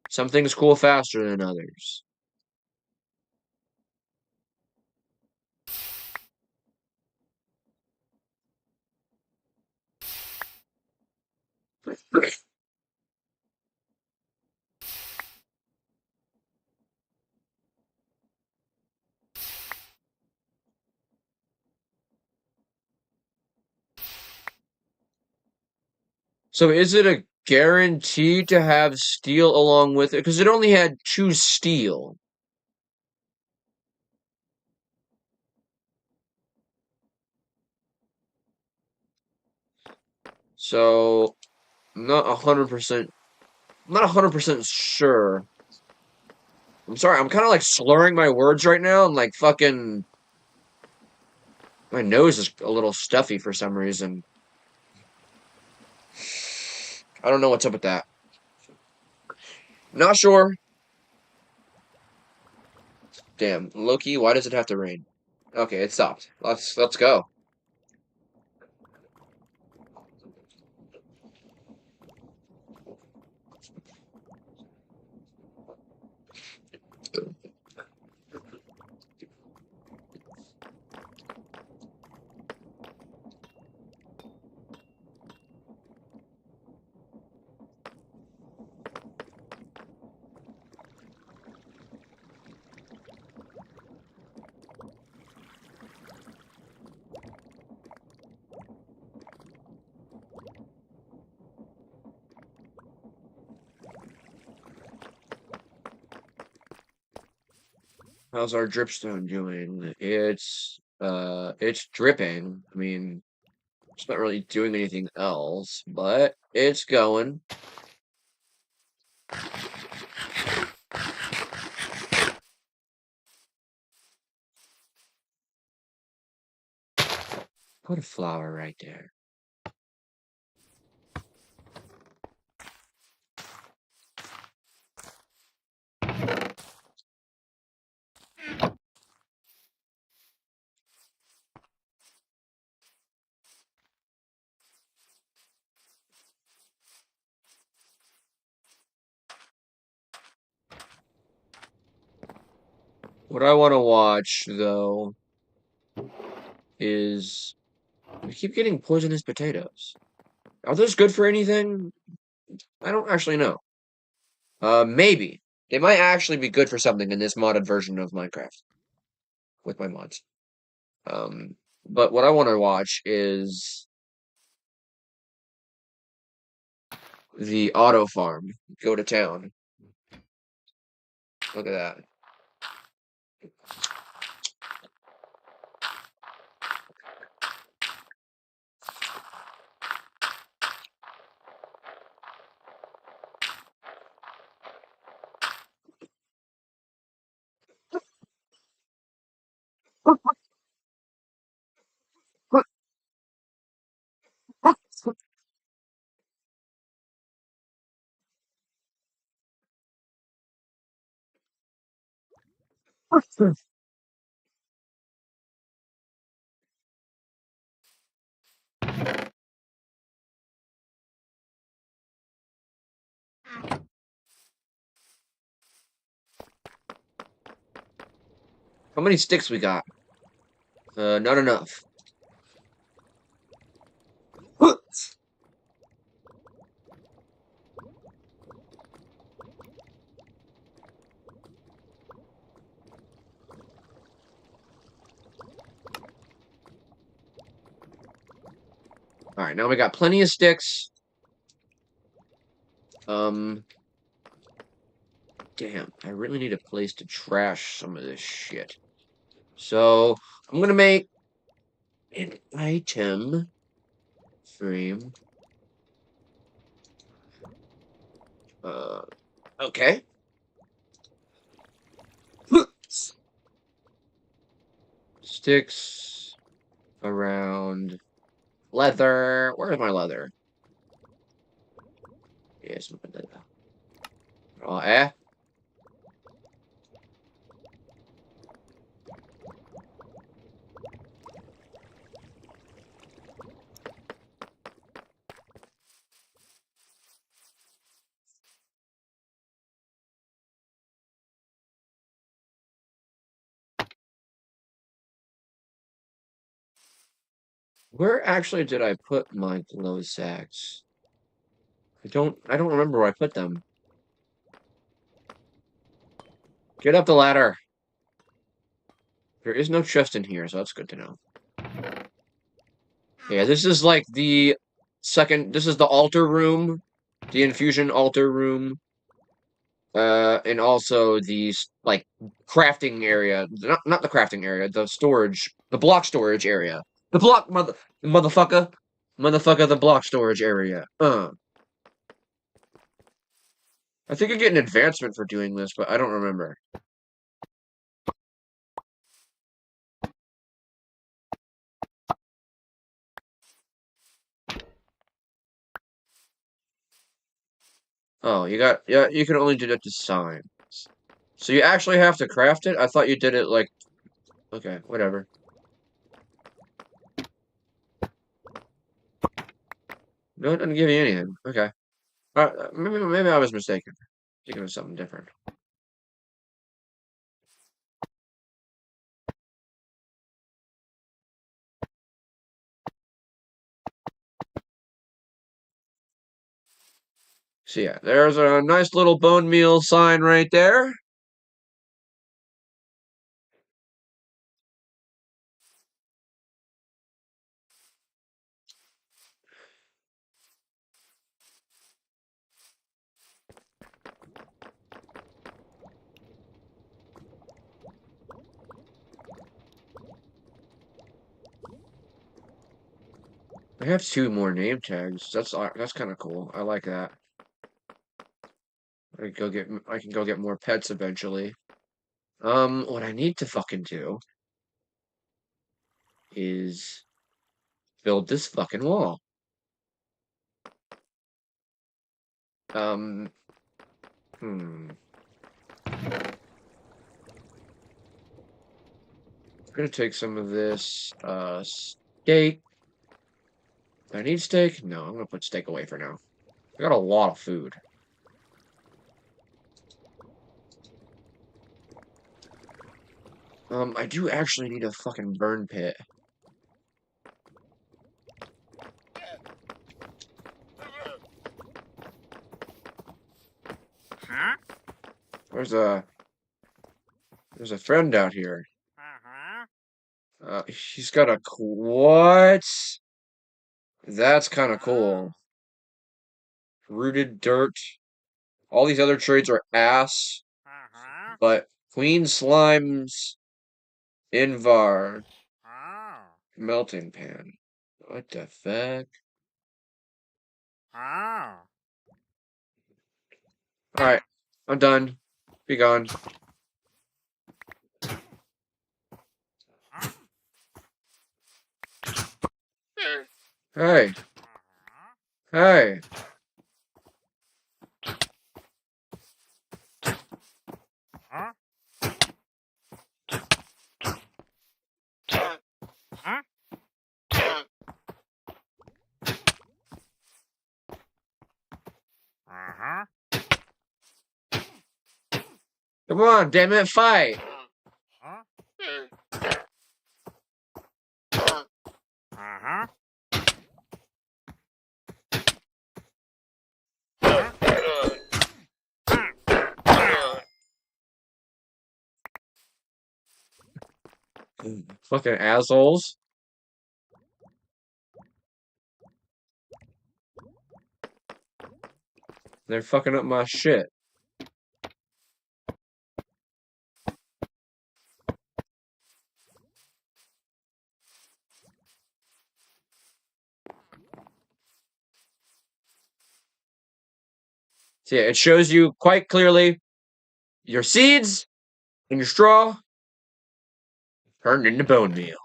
Some things cool faster than others. So is it a guarantee to have steel along with it? Because it only had 2 steel. So, not 100%, not 100% sure. I'm sorry, I'm kind of like slurring my words right now, and like fucking, my nose is a little stuffy for some reason. I don't know what's up with that. Not sure. Damn, Loki, why does it have to rain? Okay, it stopped. Let's go. How's our dripstone doing? It's dripping. I mean, it's not really doing anything else, but it's going. Put a flower right there. What I want to watch, though, is we keep getting poisonous potatoes. Are those good for anything? I don't actually know. Maybe. They might actually be good for something in this modded version of Minecraft with my mods. Um, but what I want to watch is the auto farm go to town. Look at that. How many sticks we got? Not enough. All right, now we got plenty of sticks. Um, damn, I really need a place to trash some of this shit. So I'm gonna make an item frame. Uh, okay. Sticks around leather. Where's my leather? Yes, my leather. Oh, eh. Where actually did I put my glow sacks? I don't remember where I put them. Get up the ladder. There is no chest in here, so that's good to know. Yeah, this is like the second, this is the altar room, the infusion altar room, and also the like crafting area. Not the crafting area, the storage, the block storage area. The block motherfucker. Motherfucker, the block storage area. I think I get an advancement for doing this, but I don't remember. Oh, yeah, you can only do that to signs. So you actually have to craft it? I thought you did it like, okay, whatever. No, it doesn't give you anything. Okay. Maybe I was mistaken. Thinking of something different. So yeah, there's a nice little bone meal sign right there. I have 2 more name tags. That's kind of cool. I like that. I can go get more pets eventually. What I need to fucking do is build this fucking wall. Um, I'm gonna take some of this, steak. Do I need steak? No, I'm gonna put steak away for now. I got a lot of food. I do actually need a fucking burn pit. There's a there's a friend out here. He's got a what? That's kind of cool. Rooted dirt. All these other trades are ass, but Queen Slime's Invar melting pan. What the fuck? Alright, I'm done. Be gone. Hey, hey. Come on, damn it, fight! Fucking assholes. They're fucking up my shit. So yeah, it shows you quite clearly your seeds and your straw turned into bone meal.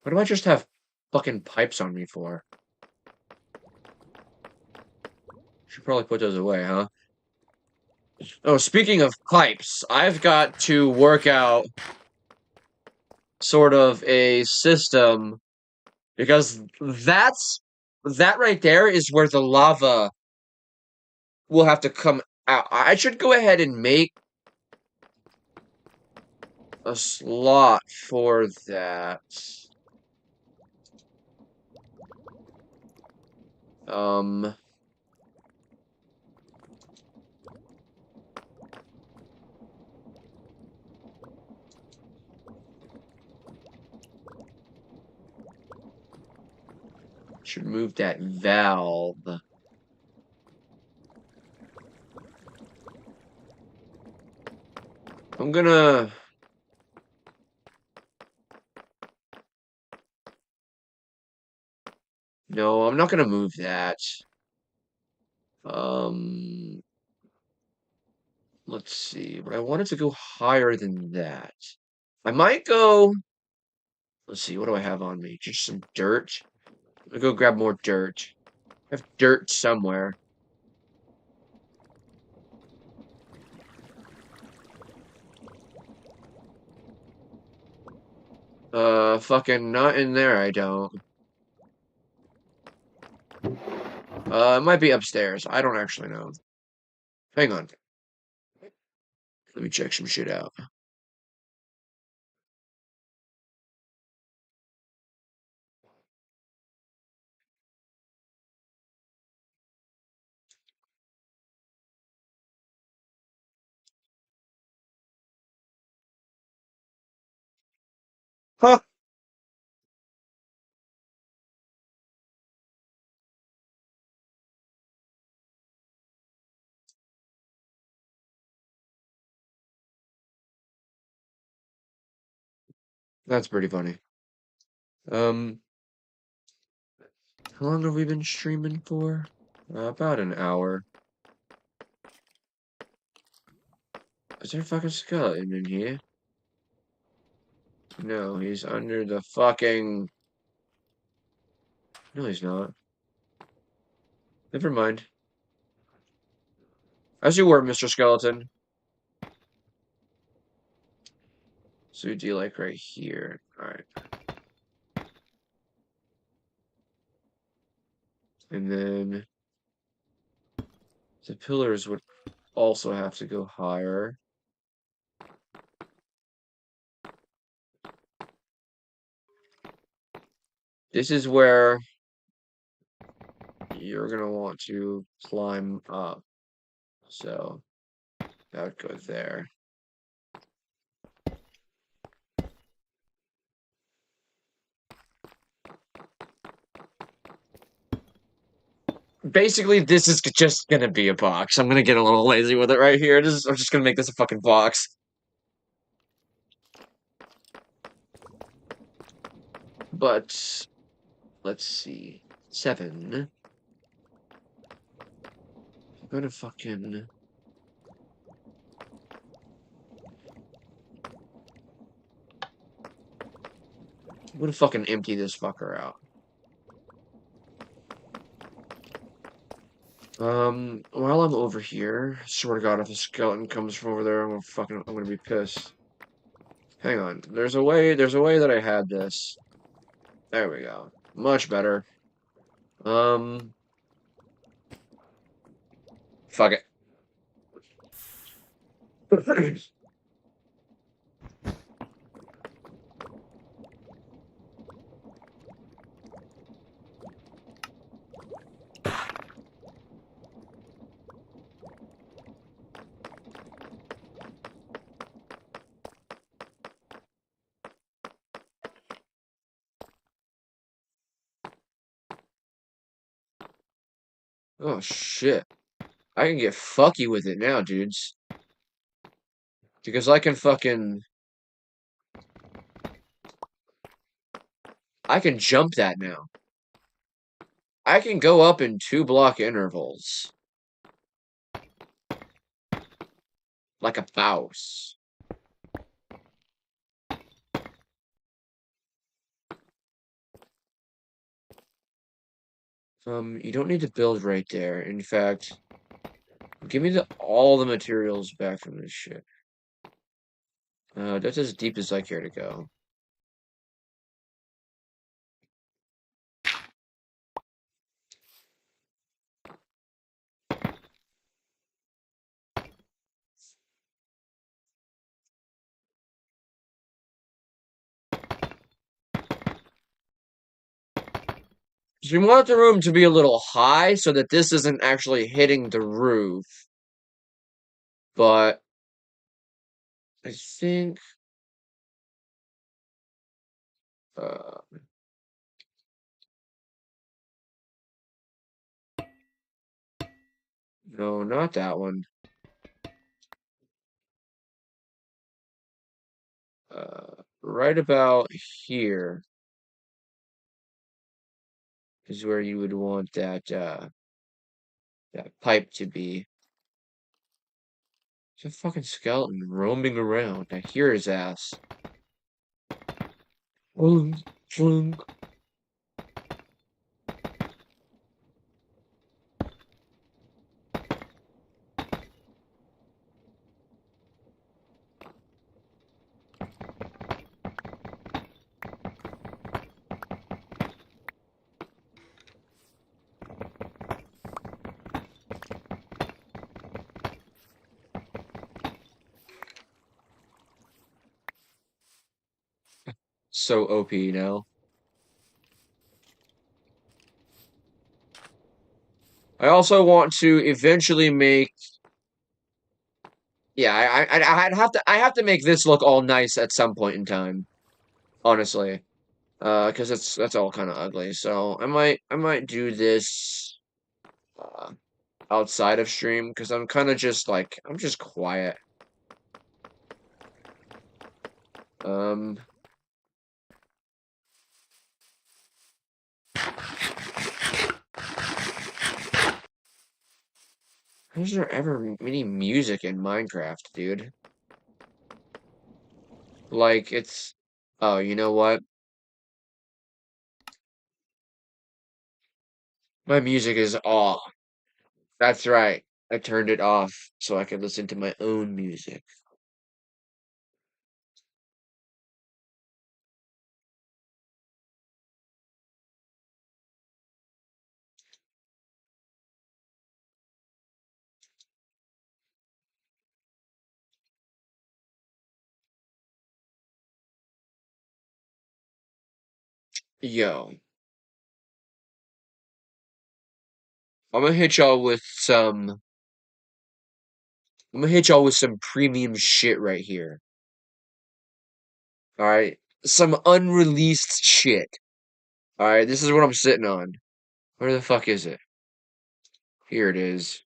What do I just have fucking pipes on me for? Should probably put those away, huh? Oh, speaking of pipes, I've got to work out sort of a system because that right there is where the lava will have to come out. I should go ahead and make a slot for that. Um, should move that valve. I'm gonna No, I'm not gonna move that. Um, let's see. But I wanted to go higher than that. I might go. Let's see. What do I have on me? Just some dirt. I'm gonna go grab more dirt. I have dirt somewhere. Fucking not in there. I don't. It might be upstairs. I don't actually know. Hang on. Let me check some shit out. Huh. That's pretty funny. Um, how long have we been streaming for? About an hour. Is there a fucking skeleton in here? No, he's under the fucking... No, he's not. Never mind. As you were, Mr. Skeleton. So do you like right here? Alright. And then the pillars would also have to go higher. This is where you're gonna want to climb up. So that would go there. Basically, this is just gonna be a box. I'm gonna get a little lazy with it right here. I'm just gonna make this a fucking box. But let's see. 7. I'm gonna fucking... I'm gonna fucking empty this fucker out. While I'm over here, swear to God, if a skeleton comes from over there, I'm gonna be pissed. Hang on. There's a way that I had this. There we go. Much better. Um, fuck it. Oh shit. I can get fucky with it now, dudes. Because I can fucking... I can jump that now. I can go up in 2-block intervals. Like a mouse. You don't need to build right there. In fact, give me all the materials back from this shit. That's as deep as I care to go. So we want the room to be a little high so that this isn't actually hitting the roof. But I think uh no, not that one. Right about here. is where you would want that pipe to be. It's a fucking skeleton roaming around. I hear his ass. Flunk, flunk. So OP now. I also want to eventually make. Yeah, I have to make this look all nice at some point in time. Honestly, because that's all kind of ugly. So I might do this uh, outside of stream because I'm kind of just like I'm just quiet. Um, is there ever any music in Minecraft, dude? Like it's. Oh, you know what? My music is off. That's right. I turned it off so I could listen to my own music. Yo, I'm gonna hit y'all with some. I'm gonna hit y'all with some premium shit right here. All right, some unreleased shit. All right, this is what I'm sitting on. Where the fuck is it? Here it is.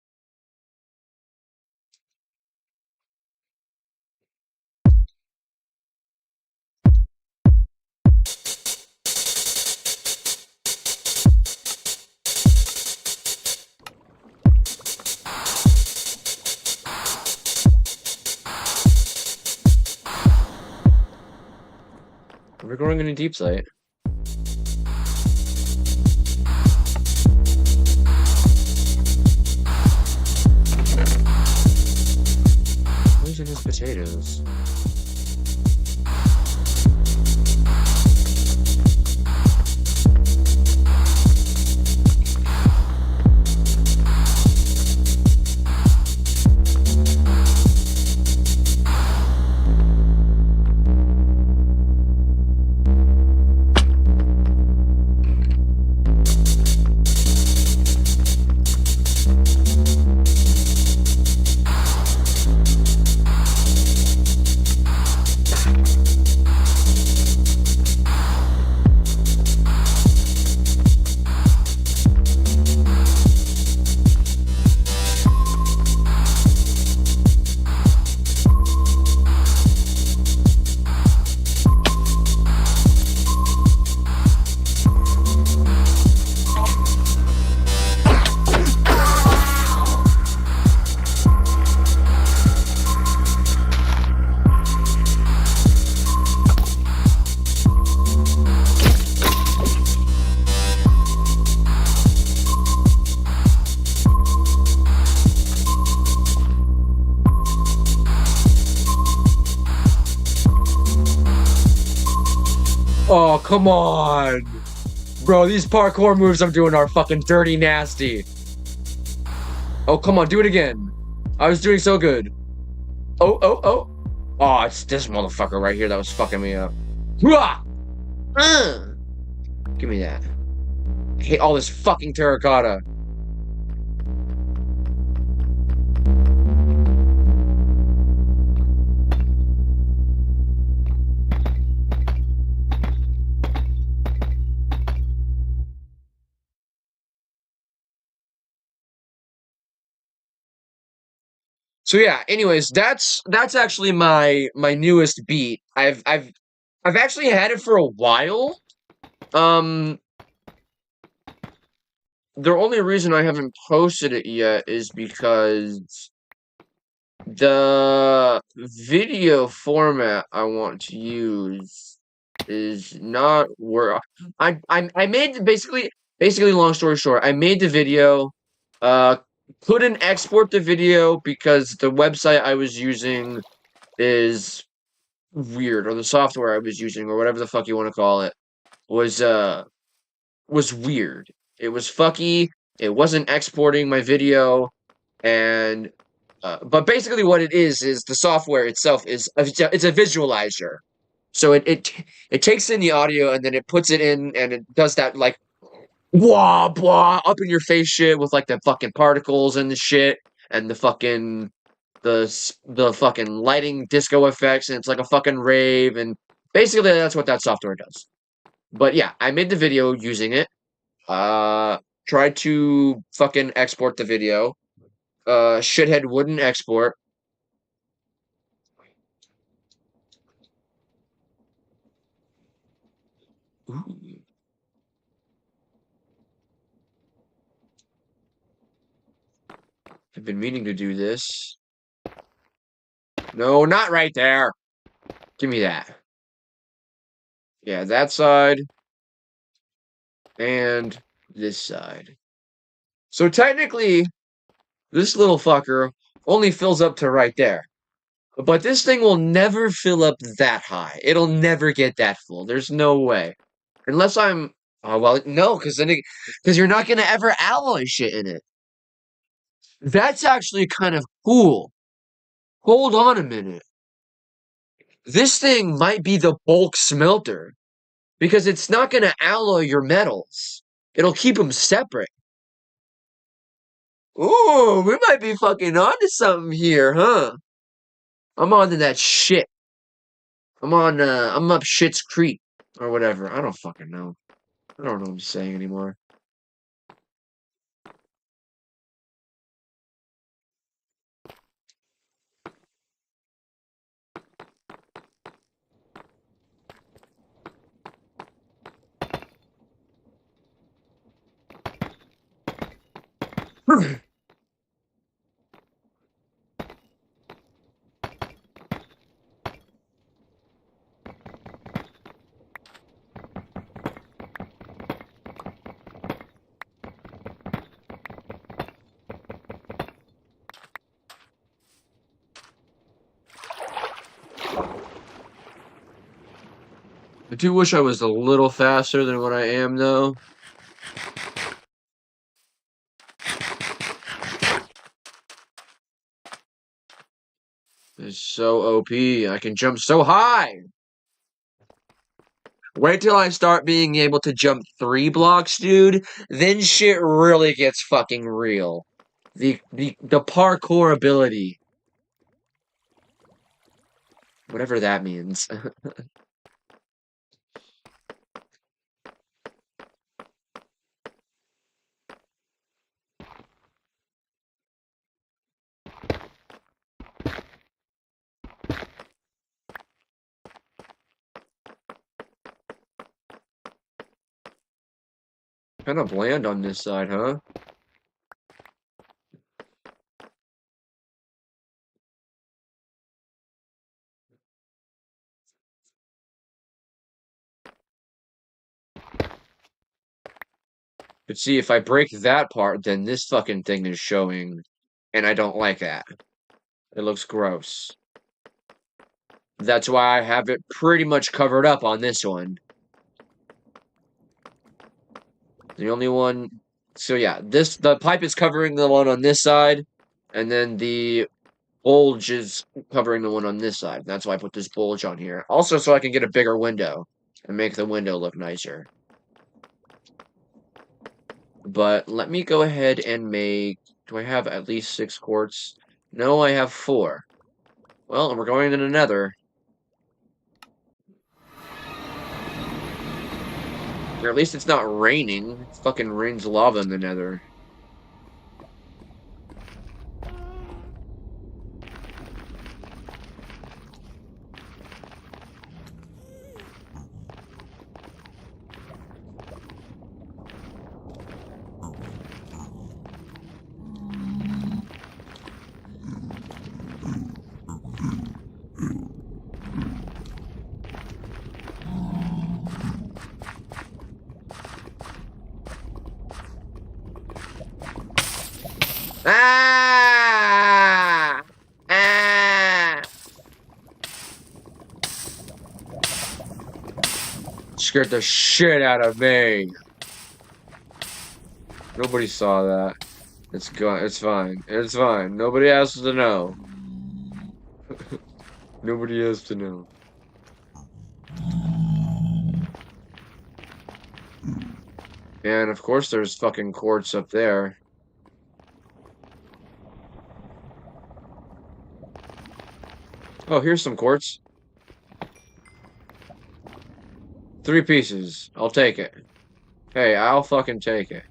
We're going in a deep site. Poisonous potatoes. Oh, come on. Bro, these parkour moves I'm doing are fucking dirty nasty. Oh, come on, do it again. I was doing so good. Oh, oh, oh. Oh, it's this motherfucker right here that was fucking me up. Hooah! Give me that. I hate all this fucking terracotta. So yeah, anyways, that's actually my newest beat. I've actually had it for a while. Um the only reason I haven't posted it yet is because the video format I want to use is not where I made basically long story short, I made the video, uh couldn't export the video because the website I was using is weird, or the software I was using, or whatever the fuck you want to call it, was was weird. It was fucky. It wasn't exporting my video, and but basically what it is the software itself is it's a visualizer. So it takes in the audio and then it puts it in and it does that like blah blah up in your face shit with like the fucking particles and the shit and the fucking lighting disco effects, and it's like a fucking rave, and basically that's what that software does. But yeah, I made the video using it. Uh, Tried to fucking export the video. Shithead wouldn't export. Ooh. I've been meaning to do this. No, not right there. Give me that. Yeah, that side. And this side. So technically, this little fucker only fills up to right there. But this thing will never fill up that high. It'll never get that full. There's no way. Unless I'm... Oh, well, no, because you're not going to ever alloy shit in it. That's actually kind of cool. Hold on a minute. This thing might be the bulk smelter. Because it's not going to alloy your metals. It'll keep them separate. Ooh, we might be fucking onto something here, huh? I'm onto that shit. I'm up shit's creek. Or whatever. I don't fucking know. I don't know what I'm saying anymore. I do wish I was a little faster than what I am, though. It's so OP. I can jump so high. Wait till I start being able to jump 3 blocks, dude. Then shit really gets fucking real. The parkour ability. Whatever that means. Kind of bland on this side, huh? But see, if I break that part, then this fucking thing is showing, and I don't like that. It looks gross. That's why I have it pretty much covered up on this one. The only one... So yeah, the pipe is covering the one on this side, and then the bulge is covering the one on this side. That's why I put this bulge on here. Also, so I can get a bigger window and make the window look nicer. But let me go ahead and make... Do I have at least 6 quartz? No, I have 4. Well, we're going in another. Or at least it's not raining. It fucking rains lava in the nether. Scared the shit out of me. Nobody saw that. It's gone. It's fine. It's fine. Nobody has to know. Nobody has to know. And of course, there's fucking quartz up there. Oh, here's some quartz. 3 pieces. I'll take it. Hey, I'll fucking take it.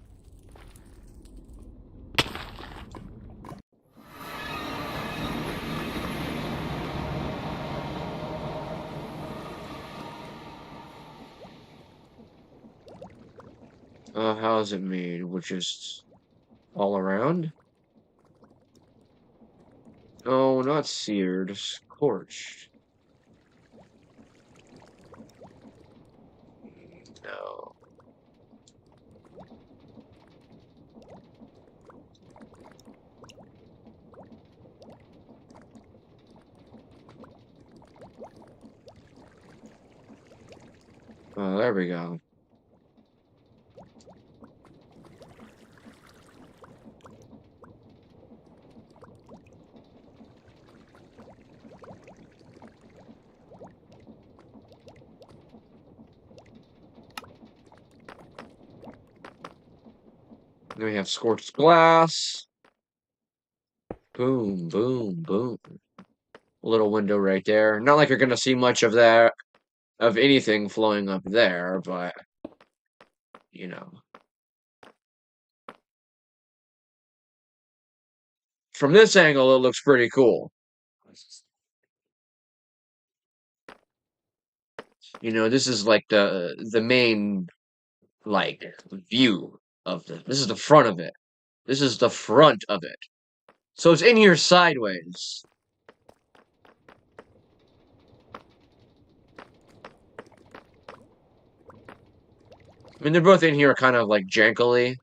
How is it made? With just all around? Oh, not seared. Scorched. No. Oh, there we go. Then we have scorched glass. Boom, boom, boom. Little window right there. Not like you're gonna see much of that, of anything flowing up there, but, you know. From this angle, it looks pretty cool. You know, this is like the main, like, view of this is the front of it. This is the front of it. So it's in here sideways. I mean, they're both in here kind of like jankily.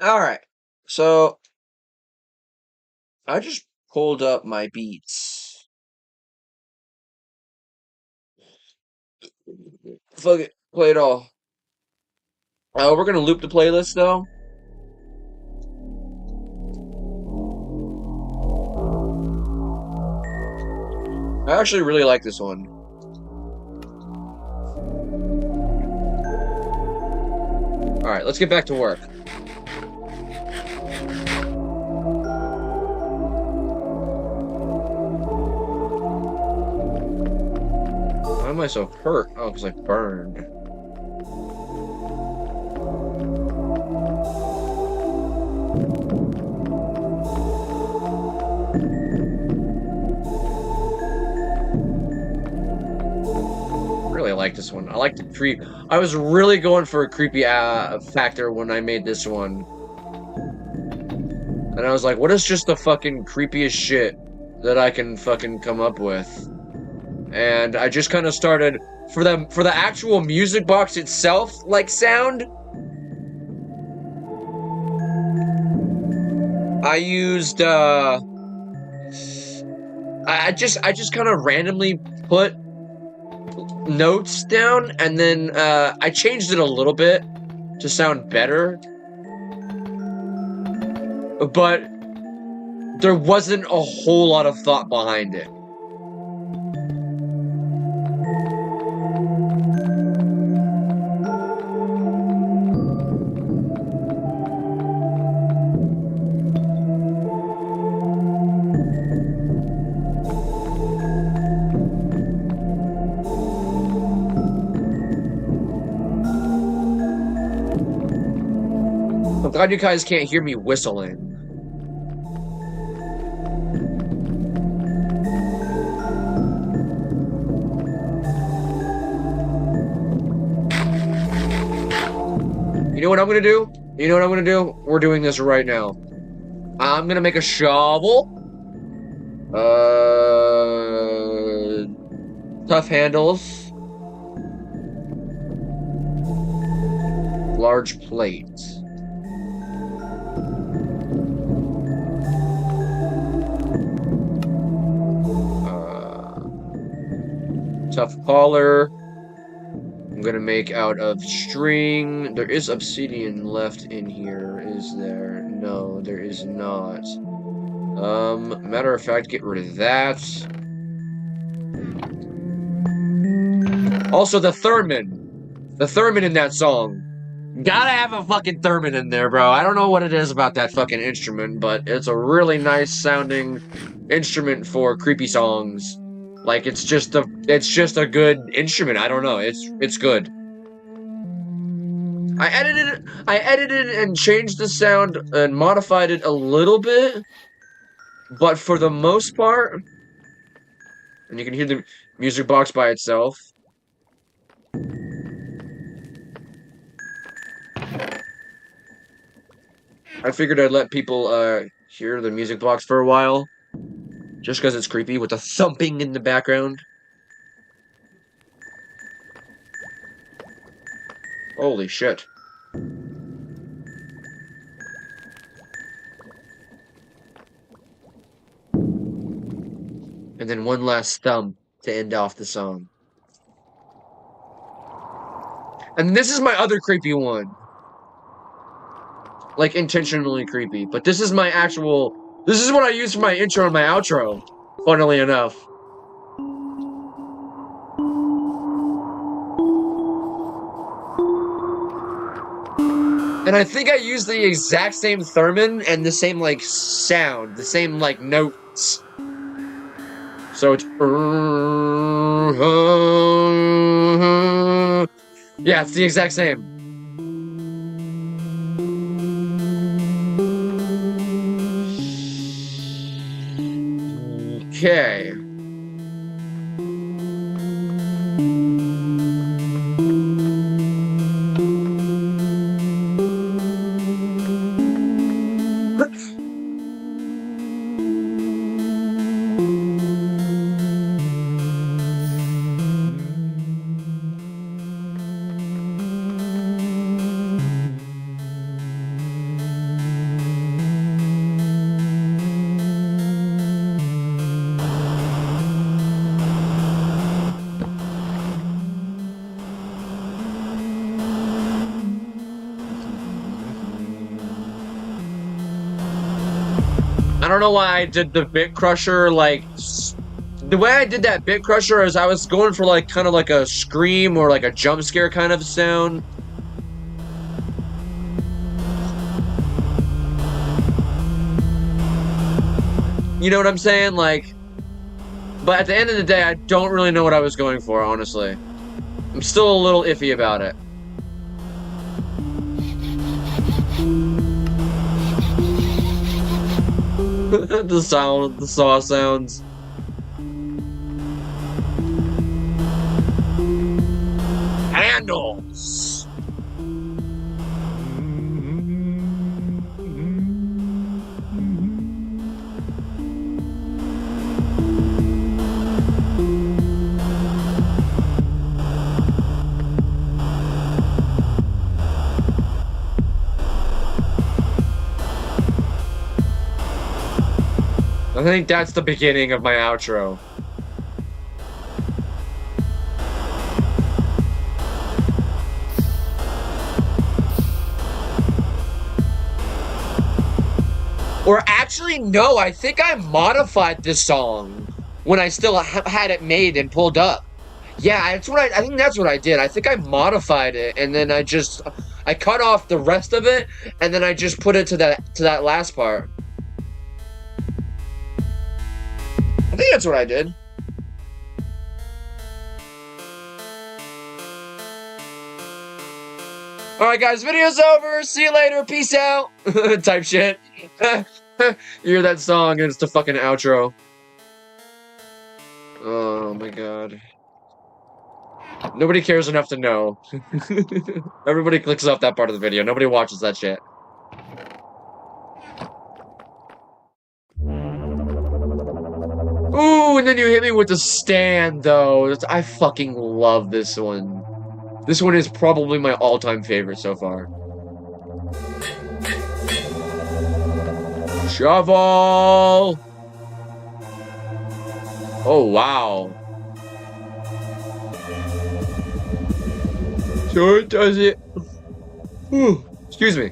Alright. So I just pulled up my beats. Fuck it. Play it all. We're gonna loop the playlist though. I actually really like this one. Alright, let's get back to work. Why am I so hurt? Oh, because I burned. Really like this one. I like the creep. I was really going for a creepy factor when I made this one. And I was like, what is just the fucking creepiest shit that I can fucking come up with? And I just kind of started for the actual music box itself, like sound. I used I just kind of randomly put notes down, and then I changed it a little bit to sound better, but there wasn't a whole lot of thought behind it. I'm glad you guys can't hear me whistling. You know what I'm gonna do? You know what I'm gonna do? We're doing this right now. I'm gonna make a shovel. Tough handles. Large plate. Tough collar. I'm gonna make out of string. There is obsidian left in here, is there? No, there is not. Matter of fact, get rid of that. Also, the theremin. The theremin in that song. Gotta have a fucking theremin in there, bro. I don't know what it is about that fucking instrument, but it's a really nice sounding instrument for creepy songs. Like it's just a good instrument. I don't know. It's good. I edited and changed the sound and modified it a little bit, but for the most part, and you can hear the music box by itself. I figured I'd let people hear the music box for a while, just because it's creepy with the thumping in the background. Holy shit. And then one last thump to end off the song. And this is my other creepy one. Like, intentionally creepy. But this is my actual... This is what I use for my intro and my outro. Funnily enough. And I think I used the exact same theremin and the same, like, sound. The same, like, notes. So it's... Yeah, it's the exact same. Okay. I don't know why I did the bit crusher, like, the way I did that bit crusher is I was going for, like, kind of like a scream or like a jump scare kind of sound. You know what I'm saying? Like, but at the end of the day, I don't really know what I was going for, honestly. I'm still a little iffy about it. The saw sounds. Handles. I think that's the beginning of my outro. Or actually, no, I think I modified this song when I still had it made and pulled up. Yeah, that's what I think that's what I did. I think I modified it and then I cut off the rest of it and then I just put it to that last part. I think that's what I did. Alright guys, video's over. See you later. Peace out. Type shit. You hear that song and it's the fucking outro. Oh my god. Nobody cares enough to know. Everybody clicks off that part of the video. Nobody watches that shit. Ooh, and then you hit me with the stand, though. I fucking love this one. This one is probably my all-time favorite so far. Shovel! Oh, wow. So it does it. Whew. Excuse me.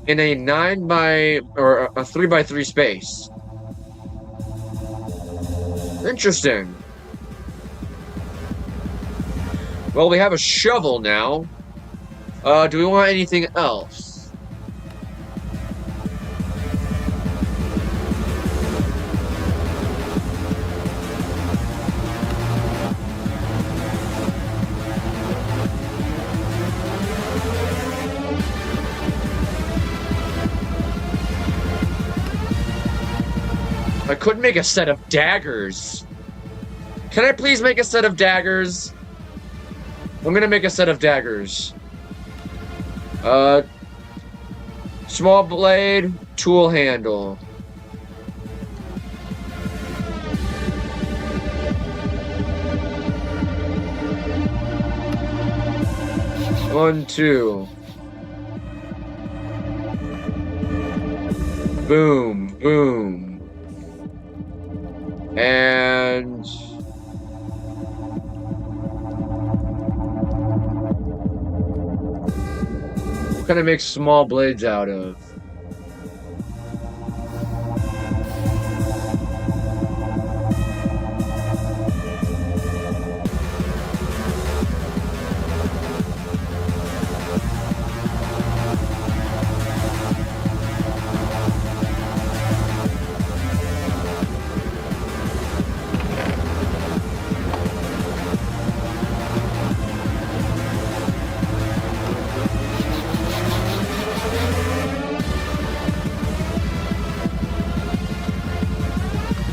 In a 3x3 space. Interesting. Well, we have a shovel now. Do we want anything else? I could make a set of daggers. Can I please make a set of daggers? I'm gonna make a set of daggers. Small blade, tool handle. One, two. Boom, boom. And what can I make small blades out of?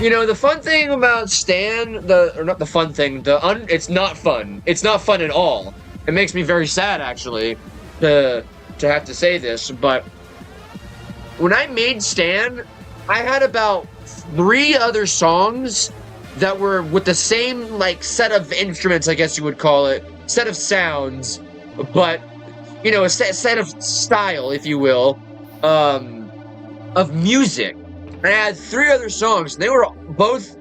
You know, the fun thing about Stan, or not the fun thing, it's not fun. It's not fun at all. It makes me very sad, actually, to have to say this, but when I made Stan, I had about 3 other songs that were with the same, like, set of instruments, I guess you would call it, set of sounds, but, you know, a set of style, if you will, of music. I had 3 other songs, and they were both,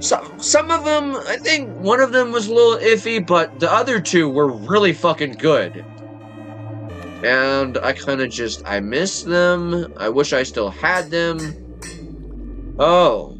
some of them, I think one of them was a little iffy, but the other 2 were really fucking good. And I kind of I miss them. I wish I still had them. Oh.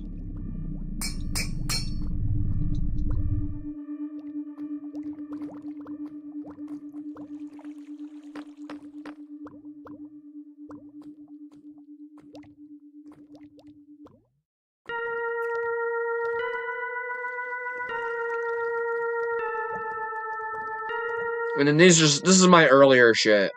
And then this is my earlier shit.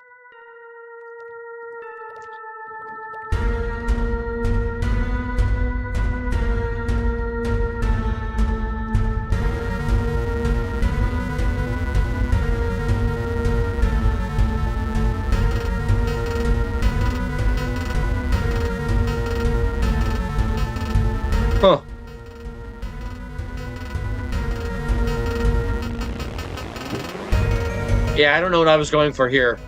Huh. Yeah, I don't know what I was going for here.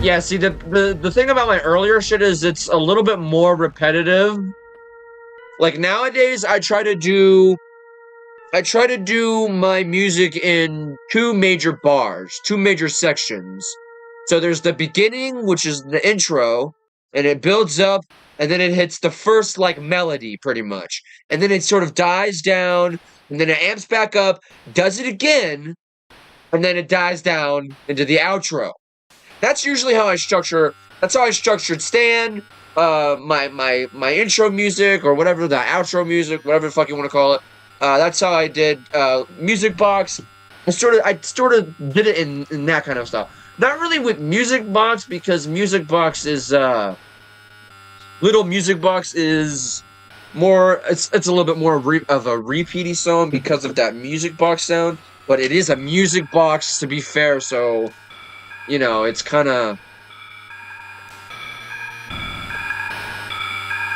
Yeah, see the thing about my earlier shit is it's a little bit more repetitive. Like nowadays I try to do my music in two major bars, two major sections. So there's the beginning, which is the intro, and it builds up, and then it hits the first like melody pretty much. And then it sort of dies down, and then it amps back up, does it again, and then it dies down into the outro. That's usually how I structure. That's how I structured Stan, my intro music or whatever the outro music, whatever the fuck you want to call it. That's how I did Music Box. I sort of did it in that kind of stuff. Not really with Music Box because Music Box is Little Music Box is more. It's a little bit more of a repeaty song because of that Music Box sound. But it is a Music Box to be fair, so. You know, it's kind of...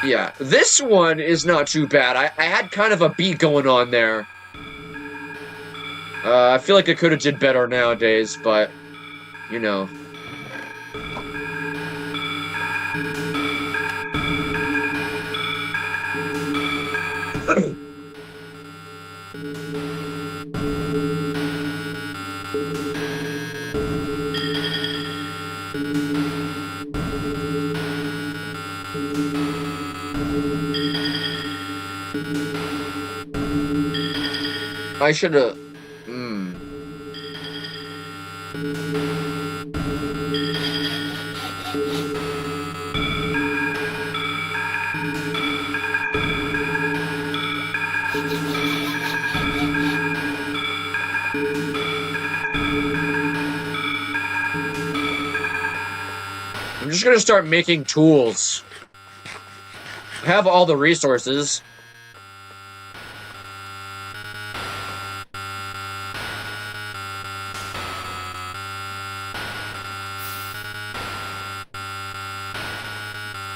Yeah, this one is not too bad. I had kind of a beat going on there. I feel like I could have did better nowadays, but, you know. I should have... I'm just gonna start making tools. I have all the resources.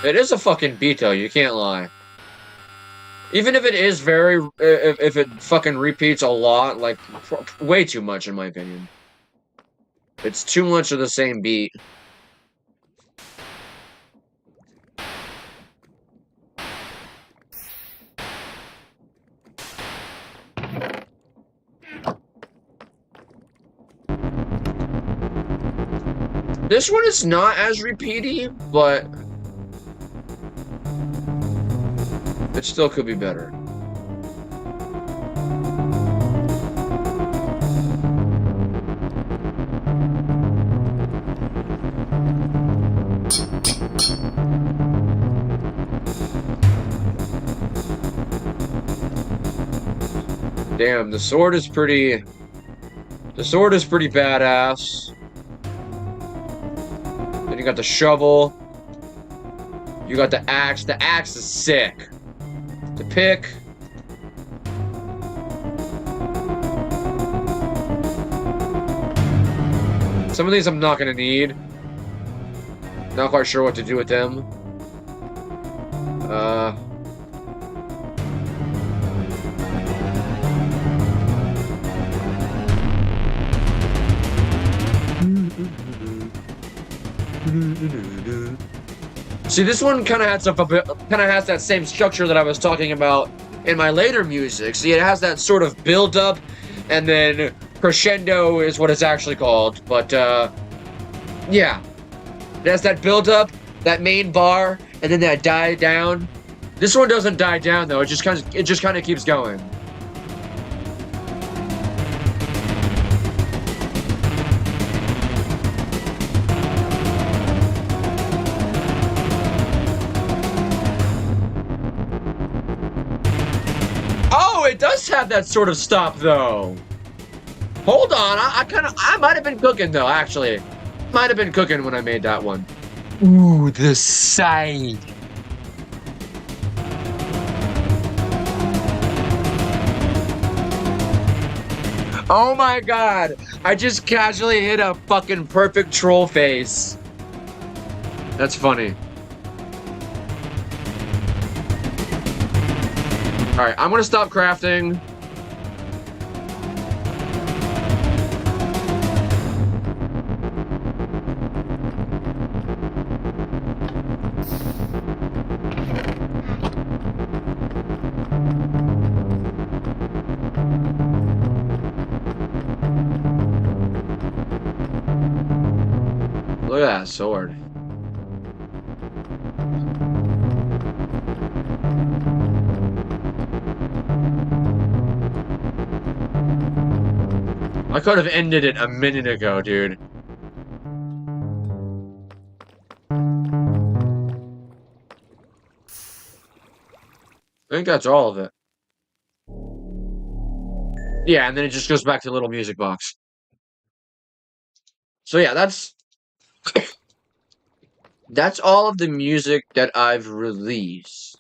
It is a fucking beat, though. You can't lie. Even if it is if it fucking repeats a lot, like, way too much, in my opinion. It's too much of the same beat. This one is not as repeaty, but... it still could be better. Damn, the sword is pretty... the sword is pretty badass. Then you got the shovel. You got the axe. The axe is sick. The pick. Some of these I'm not gonna need. Not quite sure what to do with them. See, this one kind of has that same structure that I was talking about in my later music. See, it has that sort of build up, and then crescendo is what it's actually called. But yeah, it has that build up, that main bar, and then that die down. This one doesn't die down though. It just kind of keeps going. Oh, it does have that sort of stop though. Hold on, I might have been cooking though. Actually, might have been cooking when I made that one. Ooh, the side. Oh my god! I just casually hit a fucking perfect troll face. That's funny. Alright, I'm gonna stop crafting. Look at that sword. I could have ended it a minute ago, dude. I think that's all of it. Yeah, and then it just goes back to the little music box. So yeah, that's all of the music that I've released.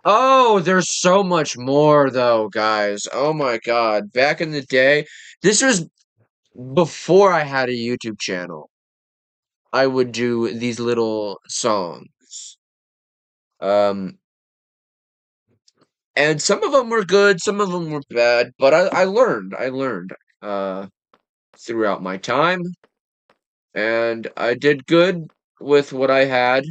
Oh, there's so much more though, guys. Oh my god. Back in the day, this was before I had a YouTube channel. I would do these little songs. Um, and some of them were good, some of them were bad, but I learned uh throughout my time, and I did good with what I had.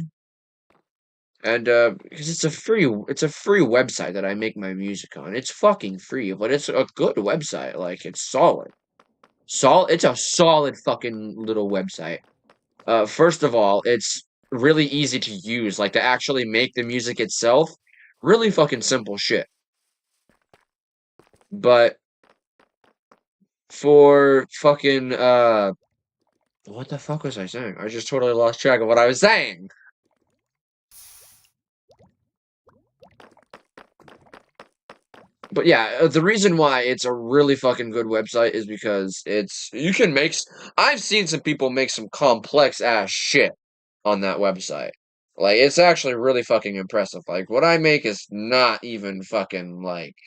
And because it's a free website that I make my music on. It's fucking free, but it's a good website. Like it's solid. It's a solid fucking little website. First of all, it's really easy to use. Like to actually make the music itself, really fucking simple shit. But for fucking what the fuck was I saying? I just totally lost track of what I was saying. But yeah, the reason why it's a really fucking good website is because you can make. I've seen some people make some complex ass shit on that website. Like it's actually really fucking impressive. Like what I make is not even fucking like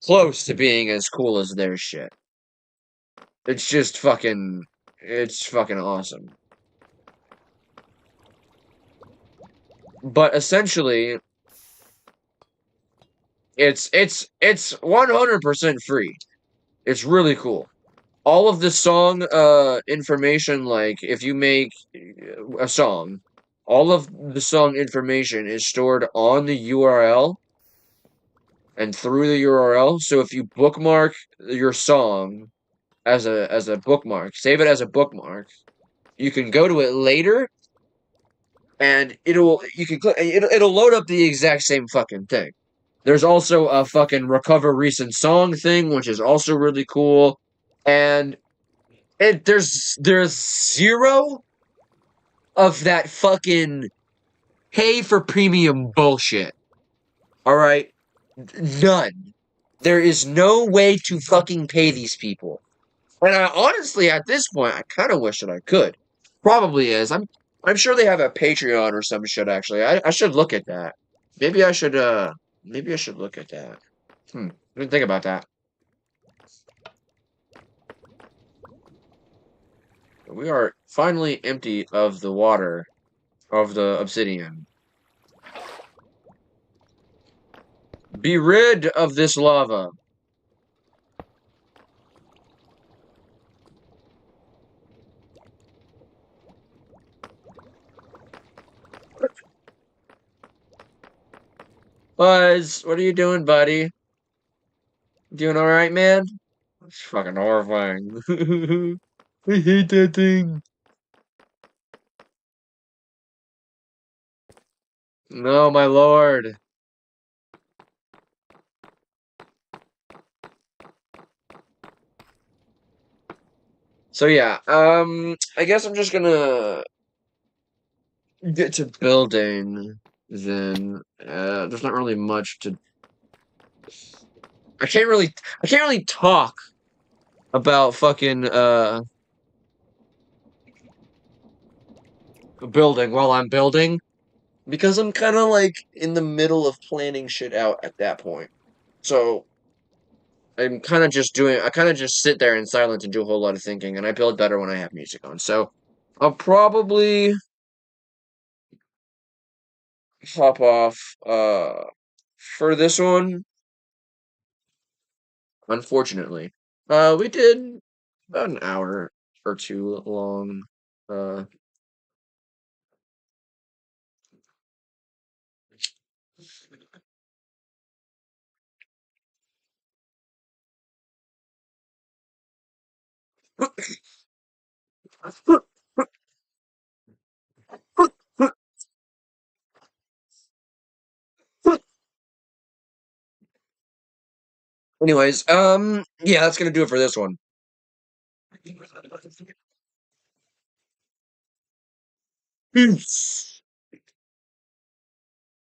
close to being as cool as their shit. It's just fucking. It's fucking awesome. But essentially, it's 100% free. It's really cool. All of the song information, like if you make a song, all of the song information is stored on the URL and through the URL. So if you bookmark your song as a bookmark, save it as a bookmark, you can go to it later and it'll load up the exact same fucking thing. There's also a fucking recover recent song thing, which is also really cool. And there's zero of that fucking pay for premium bullshit. All right, none. There is no way to fucking pay these people. And I honestly, at this point, I kind of wish that I could. Probably is. I'm sure they have a Patreon or some shit. Actually, I should look at that. Maybe I should maybe I should look at that. I didn't think about that. We are finally empty of the water of the obsidian. Be rid of this lava. Buzz, what are you doing, buddy? Doing all right, man? It's fucking horrifying. I hate that thing. No, my lord. So yeah, I guess I'm just gonna get to building then. There's not really much to. I can't really. I can't really talk about fucking building while I'm building because I'm kind of like in the middle of planning shit out at that point. So I'm kind of just doing. I kind of just sit there in silence and do a whole lot of thinking, and I build better when I have music on. So I'll probably hop off for this one. Unfortunately, we did about an hour or two long. Uh, anyways, yeah, that's gonna do it for this one. Peace.